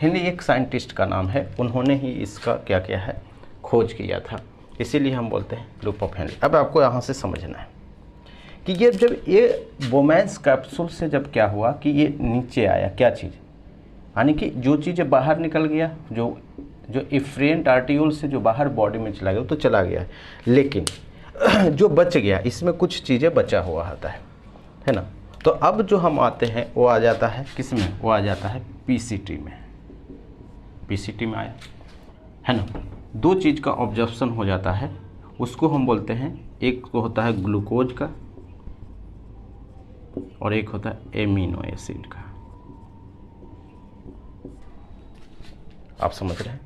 हेनली एक साइंटिस्ट का नाम है, उन्होंने ही इसका क्या किया है, खोज किया था, इसीलिए हम बोलते हैं लूप ऑफ हेनली। अब आपको यहाँ से समझना है कि ये जब ये बोमैंस कैप्सूल से जब क्या हुआ कि ये नीचे आया, क्या चीज़, यानी कि जो चीज़ें बाहर निकल गया, जो इफ्रेंट आर्टियोल से जो बाहर बॉडी में चला गया वो तो चला गया, लेकिन जो बच गया इसमें कुछ चीज़ें बचा हुआ आता है ना। तो अब जो हम आते हैं वो आ जाता है किस में? वो आ जाता है पीसीटी में। पीसीटी में आया, है ना। दो चीज़ का ऑब्जर्वेशन हो जाता है, उसको हम बोलते हैं, एक तो होता है ग्लूकोज का और एक होता है एमिनो एसिड का। आप समझ रहे हैं?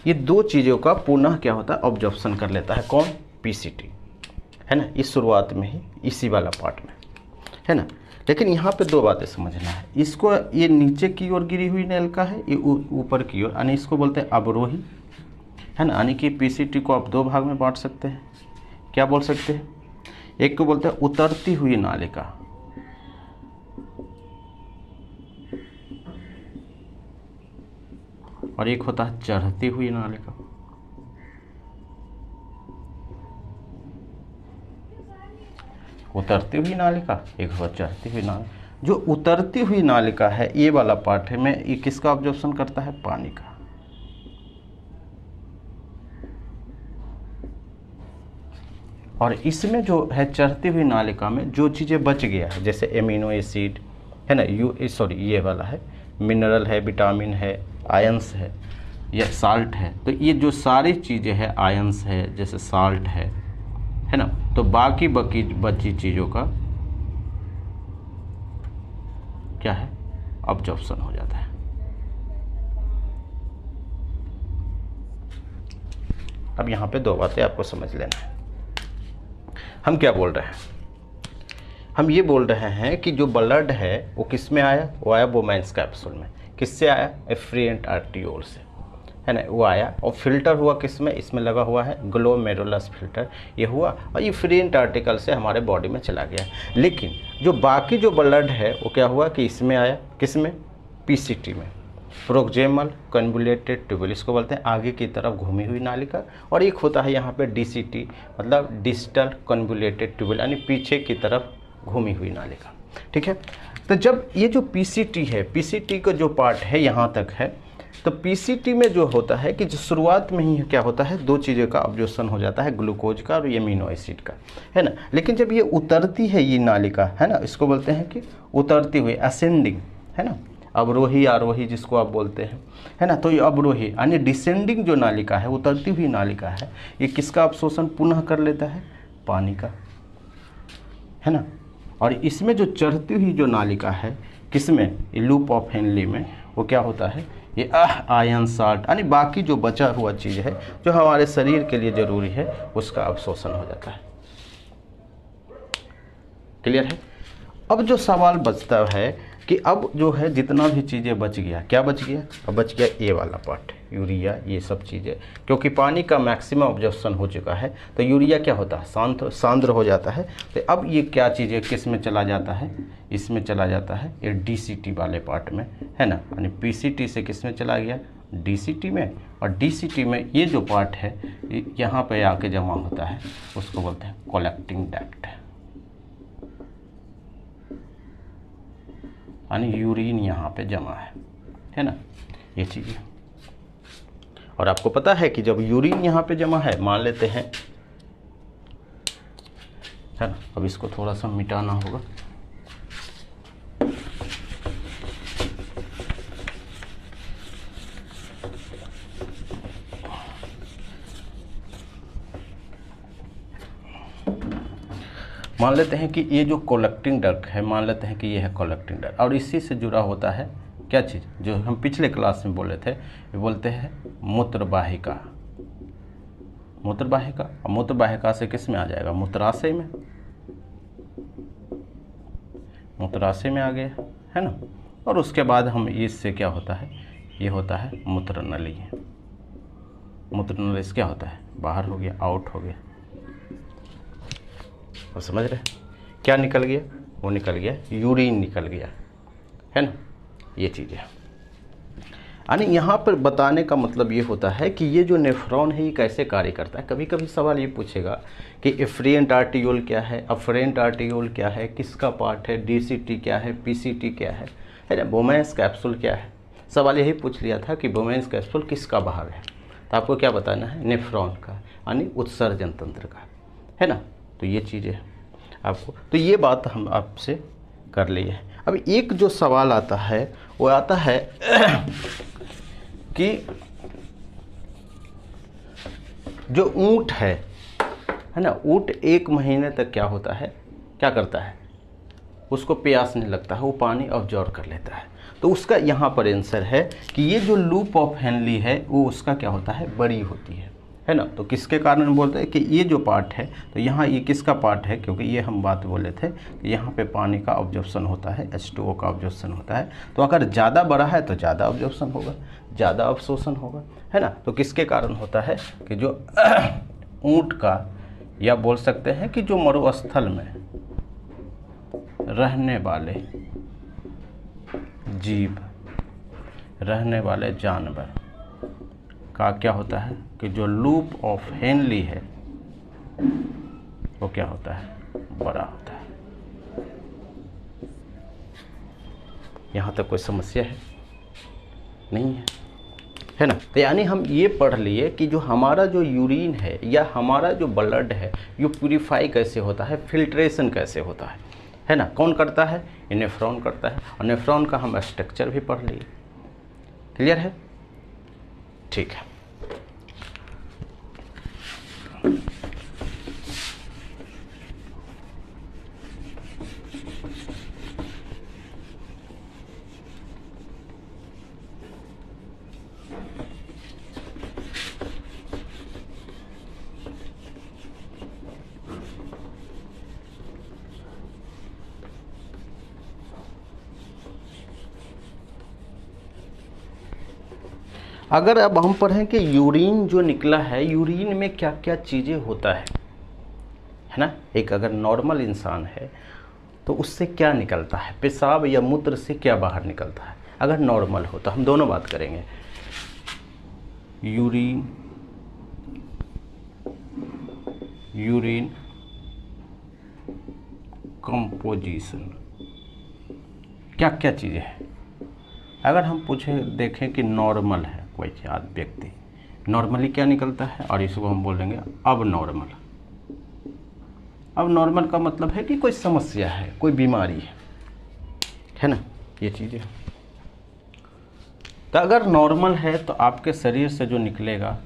ये दो चीज़ों का पुनः क्या होता है, ऑब्जर्वेशन कर लेता है। कौन? पीसीटी, है ना। इस शुरुआत में ही, इसी वाला पार्ट में, है ना। लेकिन यहाँ पे दो बातें समझना है। इसको ये नीचे की ओर गिरी हुई नलिका है, ये ऊपर की ओर, यानी इसको बोलते हैं अवरोही, है ना। यानी कि पीसीटी को आप दो भाग में बांट सकते हैं। क्या बोल सकते हैं? एक को बोलते हैं उतरती हुई नालिका, और एक होता है चढ़ती हुई नालिका। उतरती हुई नालिका, एक होता चढ़ती हुई नालिका। जो उतरती हुई नालिका है, ये वाला पार्ट है में, ये किसका ऑब्जर्वेशन करता है? पानी का। और इसमें जो है चढ़ती हुई नालिका में जो चीज़ें बच गया है, जैसे एमिनो एसिड, है ना, ये वाला है, मिनरल है, विटामिन है, आयंस है या साल्ट है। तो ये जो सारी चीज़ें हैं, आयंस है, जैसे साल्ट है ना, तो बाकी बची चीज़ों का क्या है, ऑब्जर्वेशन हो जाता है। अब यहाँ पे दो बातें आपको समझ लेना है। हम क्या बोल रहे हैं? हम ये बोल रहे हैं कि जो ब्लड है वो किस में आया? वो आया बोमैंस कैप्सूल में। किससे आया? एफ्लुएंट आर्टियोल से, है ना, वो आया और फिल्टर हुआ किस में? इसमें लगा हुआ है ग्लोमेरुलस फिल्टर, ये हुआ और ये फ्रीएंट आर्टिकल से हमारे बॉडी में चला गया। लेकिन जो बाकी जो ब्लड है वो क्या हुआ कि इसमें आया, किस में? पीसीटी में, प्रोक्सिमल कन्वोल्यूटेड ट्यूबुल, इसको बोलते हैं आगे की तरफ घूमी हुई नालिका। और एक होता है यहाँ पे डीसीटी, मतलब डिस्टल कन्वोल्यूटेड ट्यूबुल, यानी पीछे की तरफ घूमी हुई नालिका। ठीक है। तो जब ये जो पीसीटी है, पीसीटी का जो पार्ट है यहाँ तक है, तो पीसीटी में जो होता है कि जो शुरुआत में ही क्या होता है, दो चीज़ों का ऑब्जर्वेशन हो जाता है, ग्लूकोज का और एमिनो एसिड का, है ना। लेकिन जब ये उतरती है ये नालिका, है ना, इसको बोलते हैं कि उतरती हुई, असेंडिंग, है ना, अवरोही आरोही जिसको आप बोलते हैं, है ना। तो ये अवरोही यानी डिसेंडिंग जो नालिका है, उतरती हुई नालिका है, ये किसका अवशोषण पुनः कर लेता है? पानी का, है ना। और इसमें जो चढ़ती हुई जो नालिका है, किसमें? लूप ऑफ हेनली में, वो क्या होता है? ये आयन साल्ट, यानी बाकी जो बचा हुआ चीज़ है जो हमारे शरीर के लिए ज़रूरी है, उसका अवशोषण हो जाता है। क्लियर है? अब जो सवाल बचता है कि अब जो है जितना भी चीज़ें बच गया, क्या बच गया, अब बच गया ए वाला पार्ट, यूरिया, ये सब चीज़ें, क्योंकि पानी का मैक्सिमम ऑब्जॉर्प्शन हो चुका है तो यूरिया क्या होता है, सांद्र हो जाता है। तो अब ये क्या चीज़ें किस में चला जाता है, इसमें चला जाता है ये DCT वाले पार्ट में, है ना, यानी PCT से किस में चला गया, DCT में, और DCT में ये जो पार्ट है यहाँ पे आके जमा होता है, उसको बोलते हैं कलेक्टिंग डक्ट, यानी यूरिन यहाँ पे जमा है ना, ये चीज़। और आपको पता है कि जब यूरिन यहाँ पे जमा है, मान लेते हैं, है ना, अब इसको थोड़ा सा मिटाना होगा, मान लेते हैं कि ये जो कलेक्टिंग डक्ट है, मान लेते हैं कि ये है कलेक्टिंग डक्ट, और इसी से जुड़ा होता है क्या चीज़, जो हम पिछले क्लास में बोले थे, ये बोलते हैं मूत्रवाहिका। मूत्रवाहिका, और मूत्रवाहिका से किस में आ जाएगा, मूत्राशय में, मूत्राशय में आ गया, है ना। और उसके बाद हम इससे क्या होता है, ये होता है मूत्रनली। मूत्रनली से क्या होता है, बाहर हो गया, आउट हो गया, और समझ रहे क्या निकल गया, वो निकल गया यूरिन निकल गया, है ना, ये चीज़ें। यानी यहाँ पर बताने का मतलब ये होता है कि ये जो नेफ्रॉन है ये कैसे कार्य करता है। कभी कभी सवाल ये पूछेगा कि एफरेंट आर्टियोल क्या है, अफरेंट आर्टियोल क्या है, किसका पार्ट है, DCT क्या है, PCT क्या है ना, बोमेंस कैप्सूल क्या है। सवाल यही पूछ लिया था कि बोमेंस कैप्सूल किसका भाग है, तो आपको क्या बताना है, नेफ्रॉन का, यानी उत्सर्जन तंत्र का, है ना। तो ये चीज़ें आपको, तो ये बात हम आपसे कर लिए हैं। अब एक जो सवाल आता है वो आता है कि जो ऊँट है ना, ऊँट 1 महीने तक क्या होता है, क्या करता है, उसको प्यास नहीं लगता है, वो पानी ऑब्जॉर्व कर लेता है। तो उसका यहाँ पर आंसर है कि ये जो लूप ऑफ हेनली है वो उसका क्या होता है, बड़ी होती है ना। तो किसके कारण बोलते हैं कि ये जो पार्ट है, तो यहाँ ये किसका पार्ट है, क्योंकि ये हम बात बोले थे कि यहाँ पे पानी का ऑब्जॉर्प्शन होता है, H2O का ऑब्जॉर्प्शन होता है। तो अगर ज़्यादा बड़ा है तो ज़्यादा ऑब्जॉर्प्शन होगा, ज़्यादा अवशोषण होगा, है ना। तो किसके कारण होता है कि जो ऊँट का, या बोल सकते हैं कि जो मरुस्थल में रहने वाले जीव, रहने वाले जानवर का क्या होता है कि जो लूप ऑफ हेनली है वो क्या होता है, बड़ा होता है। यहाँ तक कोई समस्या है नहीं है ना। तो यानी हम ये पढ़ लिए कि जो हमारा जो यूरिन है या हमारा जो ब्लड है, ये प्यूरिफाई कैसे होता है, फिल्ट्रेशन कैसे होता है ना। कौन करता है, ये नेफ्रॉन करता है, और नेफ्रॉन का हम स्ट्रक्चर भी पढ़ लिए। क्लियर है, ठीक है। अगर अब हम पढ़ें कि यूरिन जो निकला है, यूरिन में क्या क्या चीज़ें होता है ना। एक अगर नॉर्मल इंसान है तो उससे क्या निकलता है, पेशाब या मूत्र से क्या बाहर निकलता है। अगर नॉर्मल हो तो हम दोनों बात करेंगे, यूरिन कंपोजिशन क्या क्या चीज़ें हैं। अगर हम पूछें देखें कि नॉर्मल है कोई व्यक्ति, नॉर्मली क्या निकलता है, और इसको हम बोलेंगे अब नॉर्मल। अब नॉर्मल का मतलब है कि कोई समस्या है, कोई बीमारी है ना, ये चीज़ें। तो अगर नॉर्मल है तो आपके शरीर से जो निकलेगा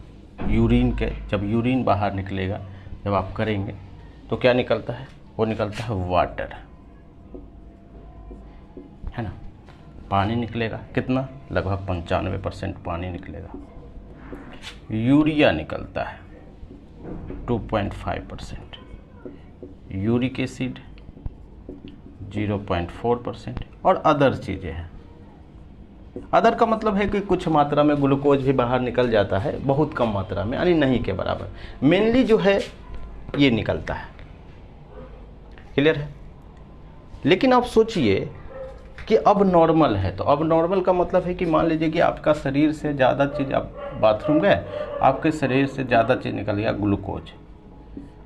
यूरिन के, जब यूरिन बाहर निकलेगा, जब आप करेंगे तो क्या निकलता है, वो निकलता है वाटर, है ना। पानी निकलेगा, कितना, लगभग 95% पानी निकलेगा। यूरिया निकलता है 2.5%, यूरिक एसिड 0.4%, और अदर चीज़ें हैं। अदर का मतलब है कि कुछ मात्रा में ग्लूकोज भी बाहर निकल जाता है, बहुत कम मात्रा में, यानी नहीं के बराबर। मेनली जो है ये निकलता है। क्लियर है? लेकिन आप सोचिए कि अब नॉर्मल है, तो अब नॉर्मल का मतलब है कि मान लीजिए कि आपका शरीर से ज़्यादा चीज़, आप बाथरूम गए, आपके शरीर से ज़्यादा चीज़ निकल गया, ग्लूकोज।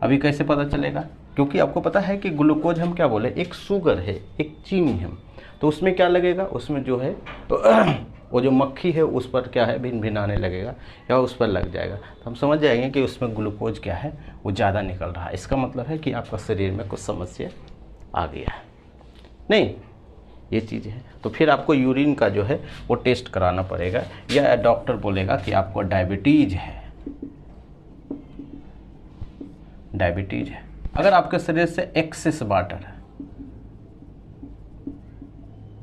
अभी कैसे पता चलेगा? क्योंकि आपको पता है कि ग्लूकोज हम क्या बोले, एक शुगर है, एक चीनी है, तो उसमें क्या लगेगा, उसमें जो है वो जो मक्खी है उस पर क्या है, भिन भिनाने लगेगा या उस पर लग जाएगा, तो हम समझ जाएंगे कि उसमें ग्लूकोज क्या है, वो ज़्यादा निकल रहा है। इसका मतलब है कि आपका शरीर में कुछ समस्या आ गया है। नहीं, ये चीज़ है। तो फिर आपको यूरिन का जो है वो टेस्ट कराना पड़ेगा, या डॉक्टर बोलेगा कि आपको डायबिटीज़ है, डायबिटीज़ है। अगर आपके शरीर से एक्सेस वाटर है,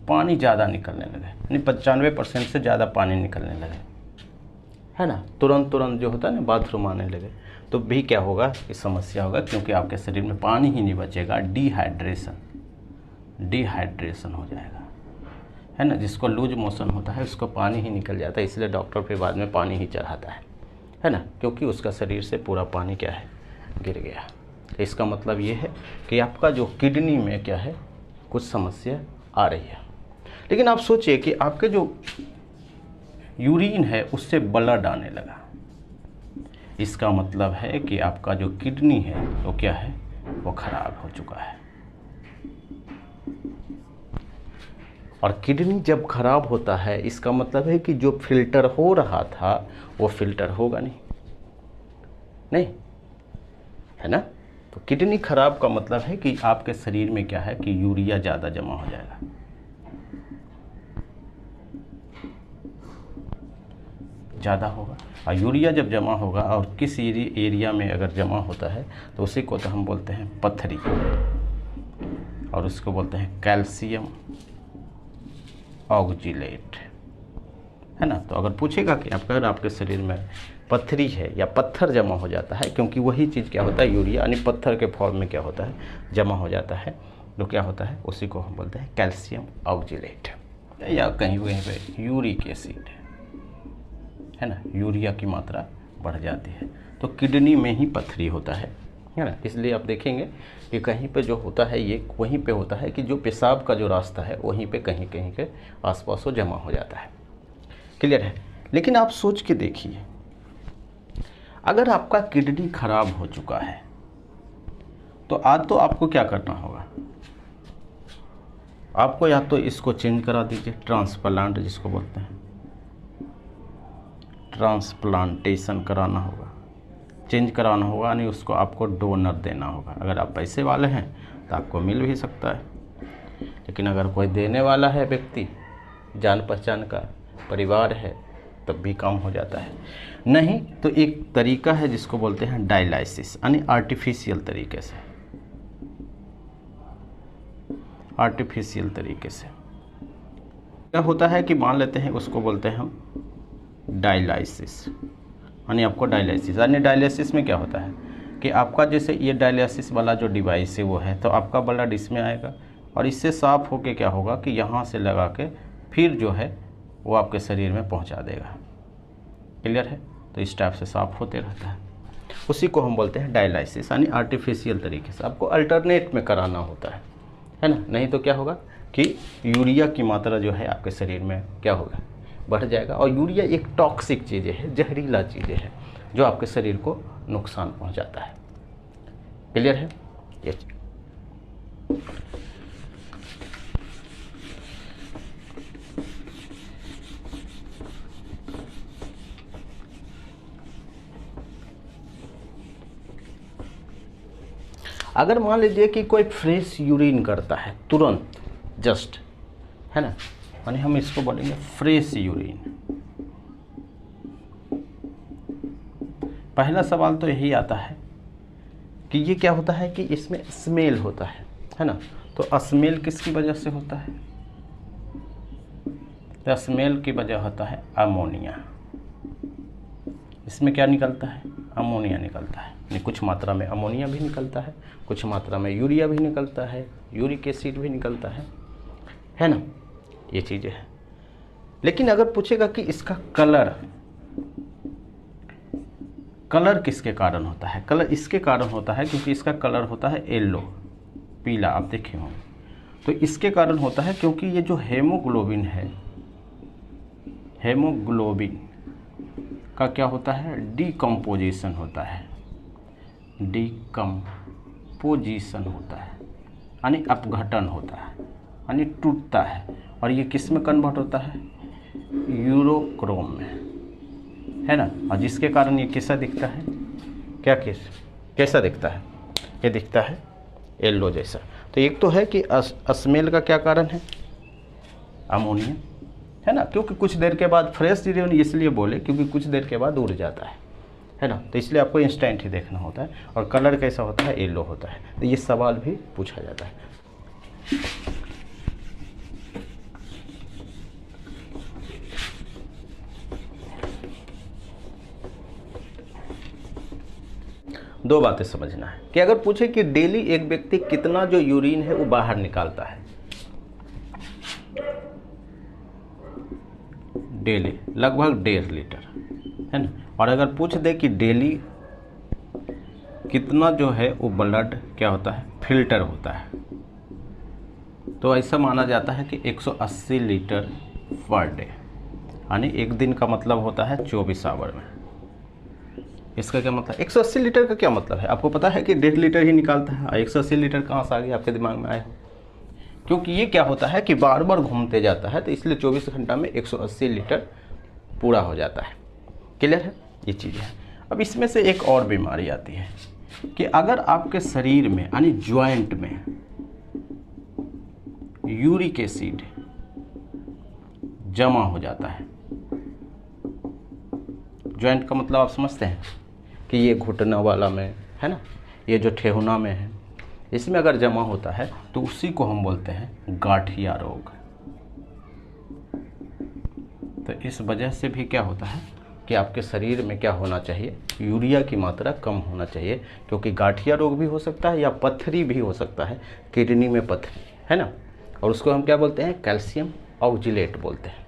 पानी ज़्यादा निकलने लगे, यानी 95% से ज़्यादा पानी निकलने लगे, है ना, तुरंत जो होता है ना, बाथरूम आने लगे, तो भी क्या होगा, कि समस्या होगा, क्योंकि आपके शरीर में पानी ही नहीं बचेगा, डिहाइड्रेशन हो जाएगा, है ना। जिसको लूज मोशन होता है उसको पानी ही निकल जाता है, इसलिए डॉक्टर फिर बाद में पानी ही चढ़ाता है ना, क्योंकि उसका शरीर से पूरा पानी क्या है, गिर गया। इसका मतलब ये है कि आपका जो किडनी में क्या है, कुछ समस्या आ रही है। लेकिन आप सोचिए कि आपके जो यूरिन है उससे ब्लड आने लगा, इसका मतलब है कि आपका जो किडनी है वो क्या है, वो खराब हो चुका है। और किडनी जब खराब होता है, इसका मतलब है कि जो फिल्टर हो रहा था वो फिल्टर होगा नहीं, है ना। तो किडनी खराब का मतलब है कि आपके शरीर में क्या है, कि यूरिया ज़्यादा जमा हो जाएगा। ज़्यादा होगा, और यूरिया जब जमा होगा और किस एरिया में अगर जमा होता है तो उसी को तो हम बोलते हैं पथरी, और उसको बोलते हैं कैल्शियम ऑक्जेलेट, है ना। तो अगर पूछेगा कि अगर आपके शरीर में पथरी है या पत्थर जमा हो जाता है, क्योंकि वही चीज़ क्या होता है, यूरिया यानी पत्थर के फॉर्म में क्या होता है, जमा हो जाता है, तो क्या होता है, उसी को हम बोलते हैं कैल्शियम ऑक्जेलेट, या कहीं पे यूरिक एसिड, है ना। यूरिया की मात्रा बढ़ जाती है, तो किडनी में ही पथरी होता है ना। इसलिए आप देखेंगे कि कहीं पे जो होता है ये वहीं पे होता है कि जो पेशाब का जो रास्ता है वहीं पे कहीं कहीं के आसपास वो जमा हो जाता है। क्लियर है? लेकिन आप सोच के देखिए, अगर आपका किडनी खराब हो चुका है तो आज तो आपको क्या करना होगा, आपको या तो इसको चेंज करा दीजिए, ट्रांसप्लांट जिसको बोलते हैं, ट्रांसप्लांटेशन कराना होगा, चेंज कराना होगा, यानी उसको आपको डोनर देना होगा। अगर आप पैसे वाले हैं तो आपको मिल भी सकता है, लेकिन अगर कोई देने वाला है व्यक्ति, जान पहचान का परिवार है, तब भी काम हो जाता है। नहीं तो एक तरीका है जिसको बोलते हैं डायलिसिस, यानी आर्टिफिशियल तरीके से, आर्टिफिशियल तरीके से क्या होता है कि मान लेते हैं, उसको बोलते हैं हम डायलिसिस, यानी आपको डायलिसिस, यानी डायलिसिस में क्या होता है कि आपका जैसे ये डायलिसिस वाला जो डिवाइस है वो है, तो आपका ब्लड इसमें आएगा और इससे साफ़ होके क्या होगा कि यहाँ से लगा के फिर जो है वो आपके शरीर में पहुँचा देगा। क्लियर है? तो इस टाइप से साफ़ होते रहता है, उसी को हम बोलते हैं डायलिसिस, यानी आर्टिफिशियल तरीके से आपको अल्टरनेट में कराना होता है ना। नहीं तो क्या होगा कि यूरिया की मात्रा जो है आपके शरीर में क्या होगा, बढ़ जाएगा। और यूरिया एक टॉक्सिक चीज़ें है, जहरीला चीज़ें है, जो आपके शरीर को नुकसान पहुंचाता है। क्लियर है? ये अगर मान लीजिए कि कोई फ्रेश यूरिन करता है तुरंत, जस्ट, है ना, यानी हम इसको बोलेंगे फ्रेश यूरिन। पहला सवाल तो यही आता है कि ये क्या होता है कि इसमें स्मेल होता है ना। तो स्मेल किसकी वजह से होता है? तो स्मेल की वजह होता है अमोनिया। इसमें क्या निकलता है? अमोनिया निकलता है, यानी कुछ मात्रा में अमोनिया भी निकलता है, कुछ मात्रा में यूरिया भी निकलता है, यूरिक एसिड भी निकलता है। है ना, ये चीज़ें हैं। लेकिन अगर पूछेगा कि इसका कलर किसके कारण होता है, कलर इसके कारण होता है क्योंकि इसका कलर होता है येलो, पीला, आप देखे होंगे। तो इसके कारण होता है क्योंकि ये जो हेमोग्लोबिन है, हेमोग्लोबिन का क्या होता है, डीकम्पोजिशन होता है, डीकम्पोजिशन होता है, यानी अपघटन होता है, यानी टूटता है। और ये किस में कन्वर्ट होता है, यूरोक्रोम में, है ना। और जिसके कारण ये कैसा दिखता है, कैसा दिखता है, ये दिखता है येलो जैसा। तो एक तो है कि स्मेल का क्या कारण है, अमोनिया, है ना, क्योंकि कुछ देर के बाद फ्रेश यूरिन इसलिए बोले क्योंकि कुछ देर के बाद उड़ जाता है ना, तो इसलिए आपको इंस्टेंट ही देखना होता है। और कलर कैसा होता है, येलो होता है। तो ये सवाल भी पूछा जाता है। दो बातें समझना है कि अगर पूछे कि डेली एक व्यक्ति कितना जो यूरिन है वो बाहर निकालता है, डेली लगभग 1.5 लीटर, है ना। और अगर पूछ दे कि डेली कितना जो है वो ब्लड क्या होता है, फिल्टर होता है, तो ऐसा माना जाता है कि 180 लीटर पर डे, यानी एक दिन का मतलब होता है 24 आवर में। इसका क्या मतलब, 180 लीटर का क्या मतलब है, आपको पता है कि 1.5 लीटर ही निकालता है। 180 लीटर कहाँ से आ गया आपके दिमाग में आया हो, क्योंकि ये क्या होता है कि बार बार घूमते जाता है, तो इसलिए 24 घंटा में 180 लीटर पूरा हो जाता है। क्लियर है, ये चीज़ है। अब इसमें से एक और बीमारी आती है कि अगर आपके शरीर में यानी ज्वाइंट में यूरिक एसिड जमा हो जाता है, ज्वाइंट का मतलब आप समझते हैं कि ये घुटना वाला में है ना, ये जो ठेहुना में है, इसमें अगर जमा होता है तो उसी को हम बोलते हैं गांठिया रोग। तो इस वजह से भी क्या होता है कि आपके शरीर में क्या होना चाहिए, यूरिया की मात्रा कम होना चाहिए, क्योंकि गांठिया रोग भी हो सकता है या पत्थरी भी हो सकता है, किडनी में पत्थरी, है ना। और उसको हम क्या बोलते हैं, कैल्शियम ऑक्जेलेट बोलते हैं।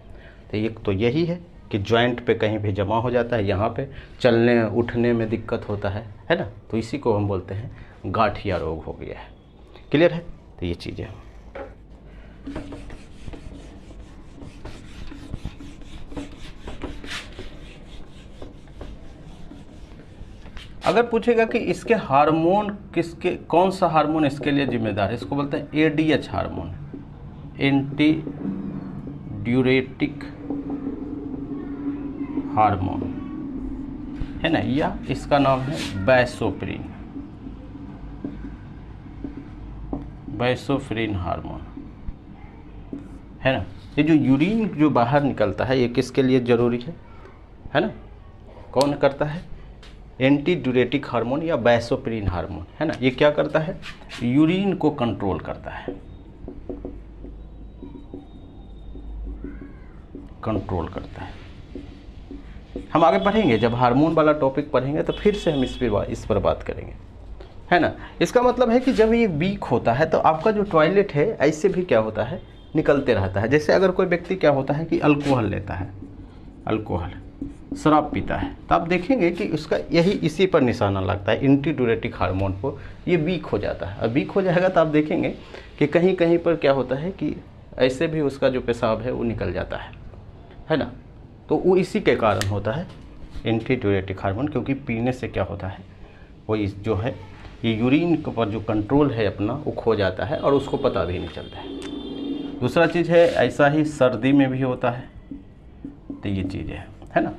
तो ये तो यही है कि जॉइंट पे कहीं भी जमा हो जाता है, यहाँ पे चलने उठने में दिक्कत होता है ना, तो इसी को हम बोलते हैं गांठिया रोग हो गया है। क्लियर है, तो ये चीज़ें अगर पूछेगा कि इसके हार्मोन किसके, कौन सा हार्मोन इसके लिए जिम्मेदार है, इसको बोलते हैं ADH hormone, anti diuretic hormone, है ना, या इसका नाम है वैसोप्रिन, वैसोप्रिन हार्मोन, है ना। ये जो यूरिन जो बाहर निकलता है ये किसके लिए ज़रूरी है ना, कौन करता है, एंटी ड्यूरेटिक हार्मोन या वैसोप्रिन हार्मोन, है ना। ये क्या करता है, यूरिन को कंट्रोल करता है, कंट्रोल करता है। हम आगे पढ़ेंगे, जब हार्मोन वाला टॉपिक पढ़ेंगे तो फिर से हम इस पर बात करेंगे, है ना। इसका मतलब है कि जब ये वीक होता है तो आपका जो टॉयलेट है ऐसे भी क्या होता है, निकलते रहता है। जैसे अगर कोई व्यक्ति क्या होता है कि अल्कोहल लेता है, अल्कोहल शराब पीता है, तो आप देखेंगे कि उसका यही इसी पर निशाना लगता है, एंटी ड्यूरेटिक हार्मोन को, ये वीक हो जाता है। अब वीक हो जाएगा तो आप देखेंगे कि कहीं कहीं पर क्या होता है कि ऐसे भी उसका जो पेशाब है वो निकल जाता है ना। तो वो इसी के कारण होता है एंटी ड्यूरेटिक हार्मोन, क्योंकि पीने से क्या होता है, वो जो है ये यूरिन के ऊपर जो कंट्रोल है अपना वो खो जाता है और उसको पता भी नहीं चलता है। दूसरा चीज़ है, ऐसा ही सर्दी में भी होता है, तो ये चीज़ है ना।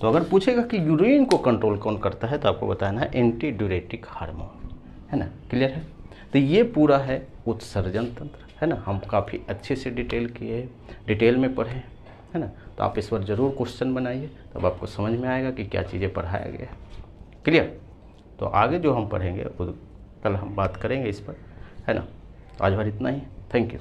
तो अगर पूछेगा कि यूरिन को कंट्रोल कौन करता है तो आपको बताना है एंटी ड्यूरेटिक हार्मोन, है ना। क्लियर है, तो ये पूरा है उत्सर्जन तंत्र, है ना। हम काफ़ी अच्छे से डिटेल में पढ़े, है ना। तो आप इस पर ज़रूर क्वेश्चन बनाइए, तब आपको समझ में आएगा कि क्या चीज़ें पढ़ाया गया है। क्लियर, तो आगे जो हम पढ़ेंगे वो कल हम बात करेंगे इस पर, है ना। आज भर इतना ही, थैंक यू।